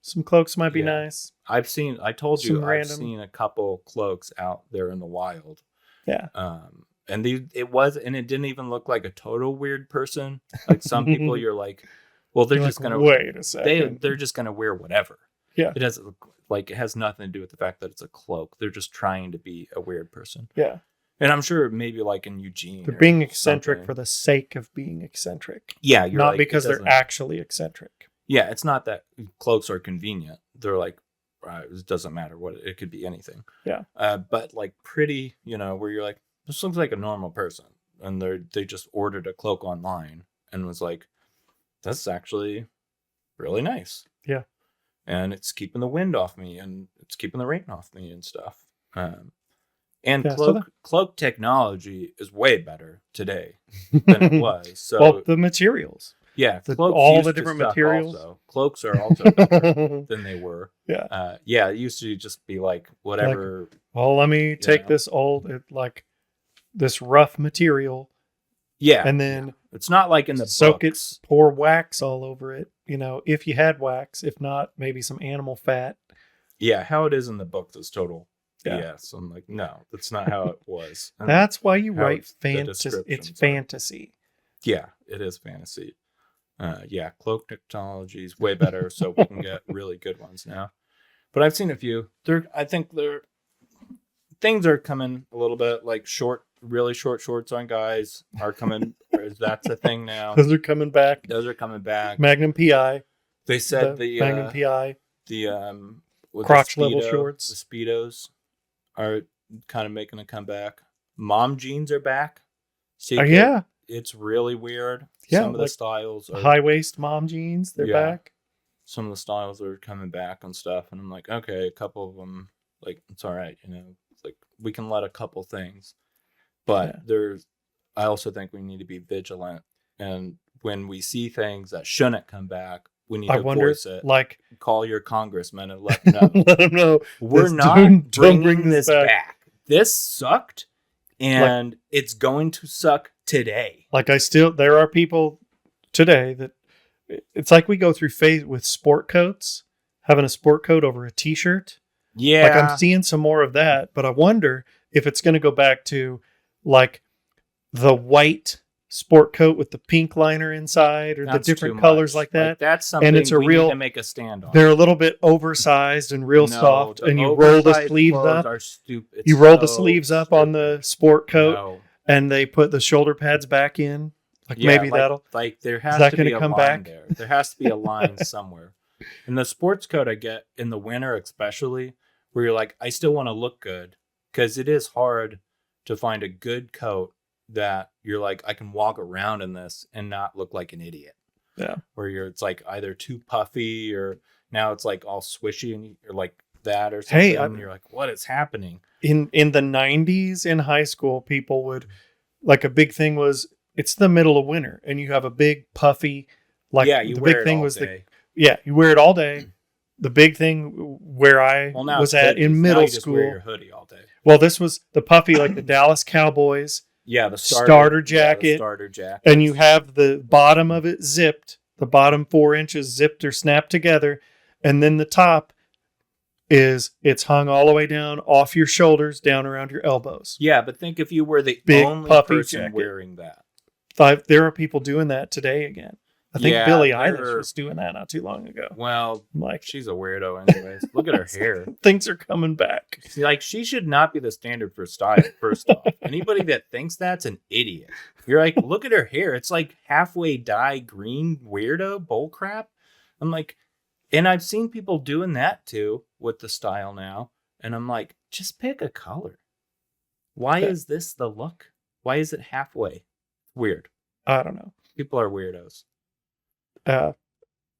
Some cloaks might be nice. I told you, I've seen a couple cloaks out there in the wild. Yeah. And it didn't even look like a total weird person. Like some people, you're like, well, they're just gonna wait a second. They're just gonna wear whatever. Yeah. It has nothing to do with the fact that it's a cloak. They're just trying to be a weird person. Yeah. And I'm sure maybe like in Eugene. They're being eccentric for the sake of being eccentric. Yeah. Not because they're actually eccentric. Yeah. It's not that cloaks are convenient. They're like it doesn't matter what it could be anything. Yeah. But like pretty, where you're like, this looks like a normal person, and they just ordered a cloak online and was like, that's actually really nice. Yeah. And it's keeping the wind off me, and it's keeping the rain off me and stuff. And cloak technology is way better today than it was. So well, the materials. Yeah, all the different materials. Also. Cloaks are also better than they were. Yeah. It used to just be like whatever. Like, well, let me take this this rough material. Yeah. And then it's not like in the soak books. it, pour wax all over it. If you had wax, if not, maybe some animal fat. Yeah, how it is in the books is total. Yes, I'm like, no, that's not how it was. That's why you write fantasy. It's fantasy. Yeah, it is fantasy. Cloak technology is way better, so we can get really good ones now. But I've seen a few. I think things are coming a little bit like really short shorts on guys are coming. That's a thing now. Those are coming back. Magnum PI. They said the Magnum PI. The crotch level shorts. The Speedos are kind of making a comeback. Mom jeans are back. Yeah. It's really weird. Yeah, some of the styles are high waist mom jeans. They're back. Some of the styles are coming back and stuff, and I'm like, okay, a couple of them, like it's all right, It's like we can let a couple things, but I also think we need to be vigilant, and when we see things that shouldn't come back, we need to voice it. Like, call your congressman and let them know. Let them know we're not bringing this back. This sucked, and it's going to suck today. Like there are people today that it's like we go through phase with sport coats, having a sport coat over a t-shirt. Yeah. Like I'm seeing some more of that, but I wonder if it's going to go back to like the white sport coat with the pink liner inside or the different colors like that. Like that's something and it's a we real, need to make a stand on. They're a little bit oversized and real soft, and you roll the sleeves up. You roll the sleeves up on the sport coat, and they put the shoulder pads back in. Like maybe that'll there has to be a line there. There has to be a line somewhere. And the sports coat I get in the winter, especially, where you're like, I still want to look good, because it is hard to find a good coat that you're like, I can walk around in this and not look like an idiot. Yeah. Where it's like either too puffy or now it's like all swishy and you're like that or something. Hey, and you're like, what is happening? In the 90s in high school, people would, like, a big thing was, it's the middle of winter and you have a big puffy, like, the big thing was you wear it all day. The big thing where I was at in middle school. Wear your hoodie all day. Well, this was the puffy, like the Dallas Cowboys. Yeah, the starter jacket. The starter jacket. And you have the bottom of it zipped, the bottom 4 inches zipped or snapped together. And then the top it's hung all the way down off your shoulders, down around your elbows. Yeah, but think if you were the big only person jacket. Wearing that. There are people doing that today again. I think Billie Eilish was doing that not too long ago. Well, she's a weirdo anyways. Look at her hair. Things are coming back. Like, she should not be the standard for style, first off. Anybody that thinks that's an idiot. You're like, look at her hair. It's like halfway dye green weirdo bullcrap. I'm like, and I've seen people doing that too with the style now. And I'm like, just pick a color. Why is this the look? Why is it halfway? Weird. I don't know. People are weirdos.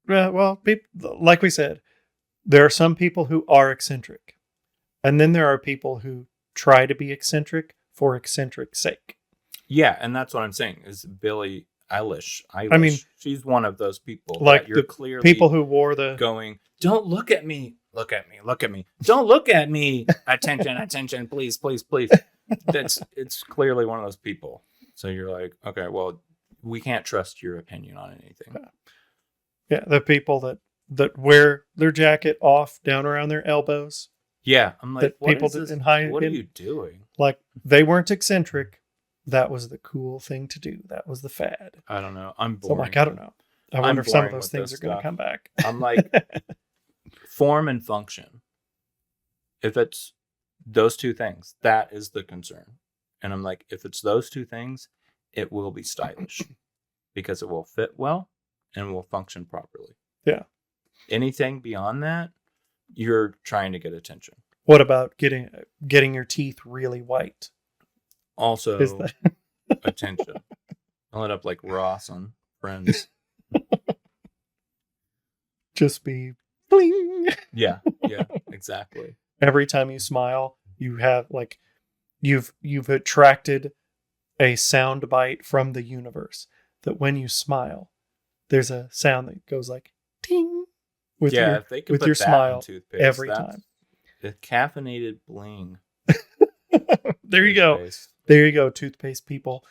Well, like we said, there are some people who are eccentric, and then there are people who try to be eccentric for eccentric sake. Yeah, and that's what I'm saying is Billie Eilish. I mean, she's one of those people. Like the clearly people who wore going, don't look at me, look at me, look at me, don't look at me, attention, attention, please, please, please. It's clearly one of those people. So you're like, okay, well, we can't trust your opinion on anything. Yeah, the people that wear their jacket off down around their elbows. Yeah, I'm like, what are you doing? Like, they weren't eccentric. That was the cool thing to do. That was the fad. I don't know. I'm boring. So I'm like, I don't know. I wonder if some of those things are going to come back. I'm like, form and function. If it's those two things, that is the concern. And I'm like, if it's those two things, it will be stylish because it will fit well and will function properly. Yeah. Anything beyond that, you're trying to get attention. What about getting your teeth really white? Is Also, that attention. I'll end up like Ross on Friends. just be bling? Yeah, exactly. Every time you smile, you have like you've attracted a sound bite from the universe that when you smile, there's a sound that goes like ting with if they could with put your that smile in toothpaste, every that's time. the caffeinated bling. There you go. Toothpaste. There you go, toothpaste people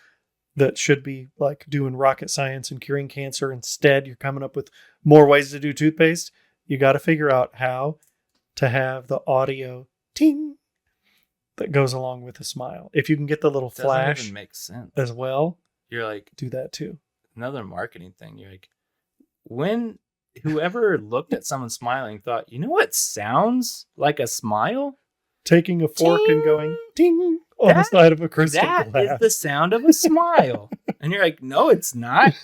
that should be like doing rocket science and curing cancer. Instead, you're coming up with more ways to do toothpaste. You got to figure out how to have the audio ting that goes along with a smile. If you can get the little Doesn't flash even make sense. as well, You're like, do that too. another marketing thing. You're like, when whoever looked at someone smiling thought, you know what sounds like a smile? Taking a fork and Ting! going ting on the side of a crystal That glass. is the sound of a smile. And you're like, no, it's not.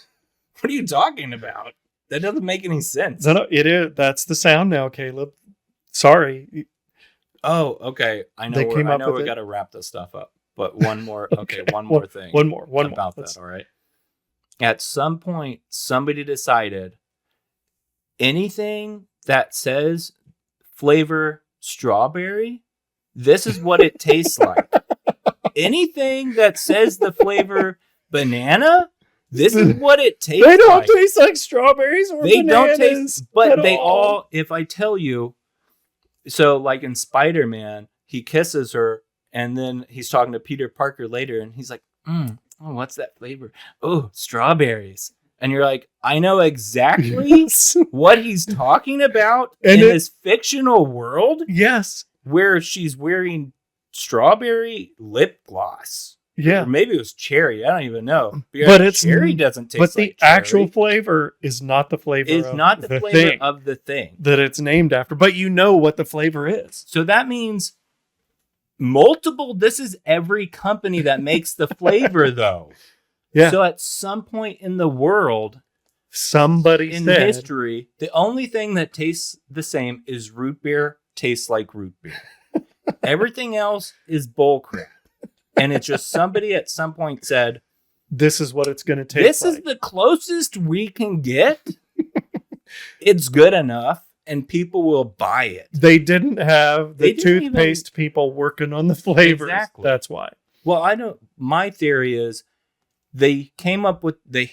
What are you talking about? That doesn't make any sense. No, it is. That's the sound now, Caleb. Sorry. Oh, okay. I know. They came up with we it. got to wrap this stuff up. But one more. Okay, one more thing. One more. about that. All right. At some point, somebody decided anything that says flavor strawberry, this is what it tastes like. Anything that says the flavor banana, this is what it tastes They don't like. taste like strawberries or They bananas. don't taste, but at they all, if I tell you, so like in Spider-Man, he kisses her and then he's talking to Peter Parker later and he's like, oh, what's that flavor? Oh, strawberries. And you're like, I know exactly Yes. what he's talking about And in this fictional world Yes. where she's wearing strawberry lip gloss. Yeah. Or maybe it was cherry. I don't even know. But it's cherry doesn't taste But the like cherry. actual flavor is not the flavor It's of not the flavor thing of the thing. that it's named after. But you know what the flavor is. So that means multiple. This is every company that makes the flavor, though. Yeah. So at some point in the world, Somebody in said history, the only thing that tastes the same is root beer tastes like root beer. Everything else is bullcrap. And it's just somebody at some point said, this is what it's going to taste this like. is the closest we can get. It's good enough and people will buy it. They didn't have the They didn't toothpaste people working on the flavors. Exactly. That's why. Well, I don't. My theory is they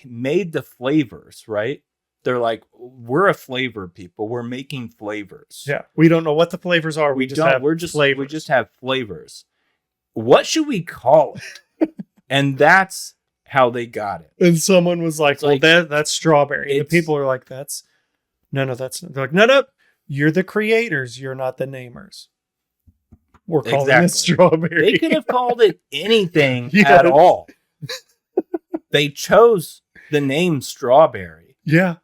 made the flavors, right? They're like, we're a flavor people. We're making flavors. Yeah. We don't know what the flavors are. We just have flavors. We just have flavors. What should we call it? And that's how they got it. And someone was like, well, like, that's strawberry. The it's- people are like, that's that's they're like, no, you're the creators. You're not the namers. We're calling it strawberry. They could have called it anything Yes. at all. They chose the name strawberry. Yeah.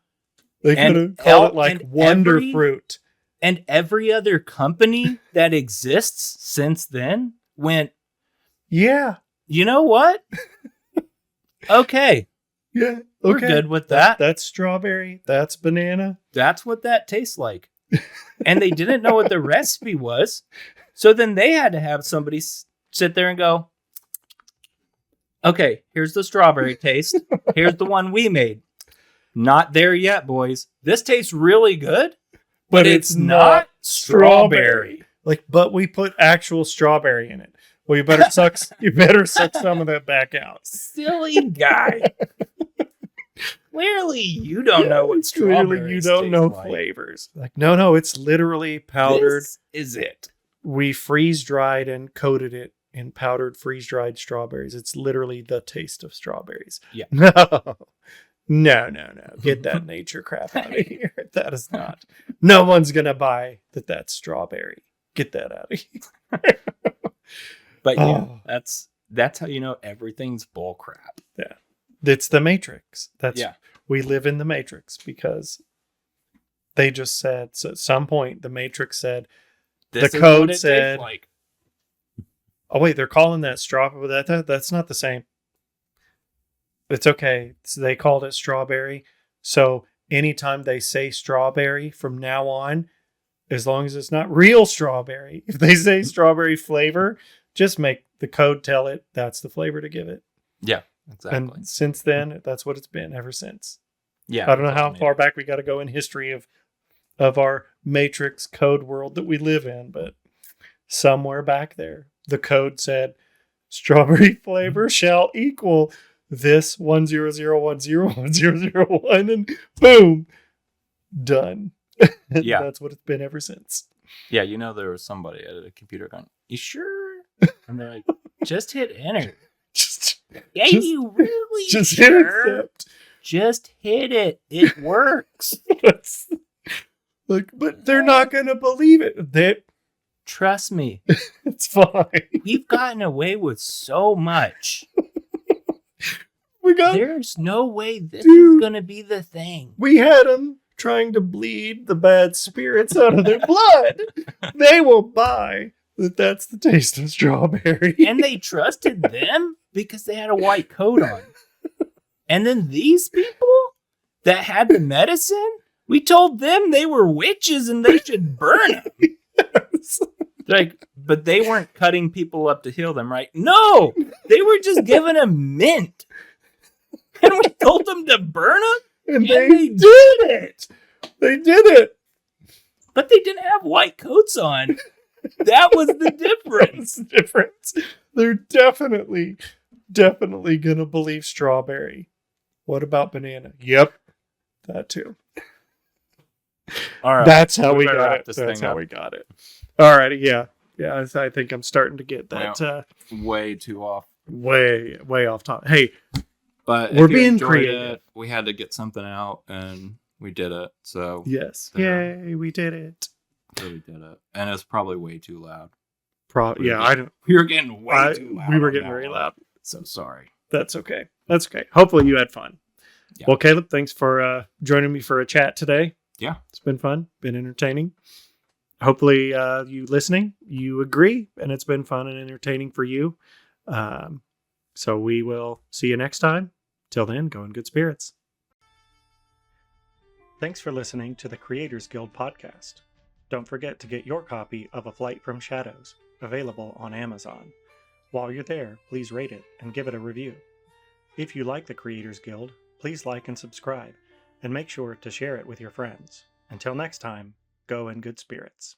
They And could have called it like and Wonder every- Fruit. And every other company that exists since then went, Yeah. you know what? Okay. Yeah. We're Okay. good with that. That's strawberry. That's banana. That's what that tastes like. And they didn't know what the recipe was. So then they had to have somebody sit there and go, okay, here's the strawberry taste. Here's the one we made. Not there yet, boys. This tastes really good, but it's not strawberry. Like, but we put actual strawberry in it. Well, you better suck. You better suck some of that back out. Silly guy. Clearly, you don't know what strawberries Clearly, you don't know taste like. flavors. Like, no, it's literally powdered. This is it. We freeze dried and coated it in powdered freeze dried strawberries. It's literally the taste of strawberries. Yeah. No. Get that nature crap out of here. That is not. No one's gonna buy that. That's strawberry. Get that out of here. But yeah, Oh. that's how you know everything's bull crap. Yeah. It's the Matrix. Yeah. We live in the Matrix because they just said, so at some point the Matrix said, This The is code what it tastes said- like. oh wait, they're calling that strawberry. That's not the same. It's okay. So they called it strawberry. So anytime they say strawberry from now on, as long as it's not real strawberry. If they say strawberry flavor, just make the code tell it that's the flavor to give it. Yeah, exactly. And since then, that's what it's been ever since. Yeah, I don't know how far back we got to go in history of our matrix code world that we live in, but somewhere back there, the code said strawberry flavor shall equal this 100101001, and boom, done. Yeah, That's what it's been ever since. Yeah, there was somebody at a computer going, "You sure?" And they're like, "Just hit enter." You really just sure? hit accept. Just hit it. It works. But they're not gonna believe it. Trust me. It's fine. We've gotten away with so much. There's no way this is gonna be the thing. We had them trying to bleed the bad spirits out of their blood. They will buy that's the taste of strawberry. And they trusted them because they had a white coat on. And then these people that had the medicine, we told them they were witches and they should burn them. Yes. But they weren't cutting people up to heal them, right? No, they were just giving them mint. And we told them to burn them. And they did it. They did it. But they didn't have white coats on. That was the difference. They're definitely going to believe strawberry. What about banana? Yep. That too. All right. That's how we got it. That's how we got it. All righty. Yeah. Yeah. I think I'm starting to get that. Way too off. Way off top. Hey, but we're being creative. We had to get something out and we did it. So yes. Yay. We did it. Really did it. And it's probably way too loud. We were getting way too loud. We were getting very loud. So sorry. That's okay. Hopefully you had fun. Yeah. Well, Caleb, thanks for joining me for a chat today. Yeah. It's been fun. Been entertaining. Hopefully you listening, you agree, and it's been fun and entertaining for you. So we will see you next time. Till then, go in good spirits. Thanks for listening to the Creators Guild podcast. Don't forget to get your copy of A Flight from Shadows, available on Amazon. While you're there, please rate it and give it a review. If you like the Creators Guild, please like and subscribe, and make sure to share it with your friends. Until next time, go in good spirits.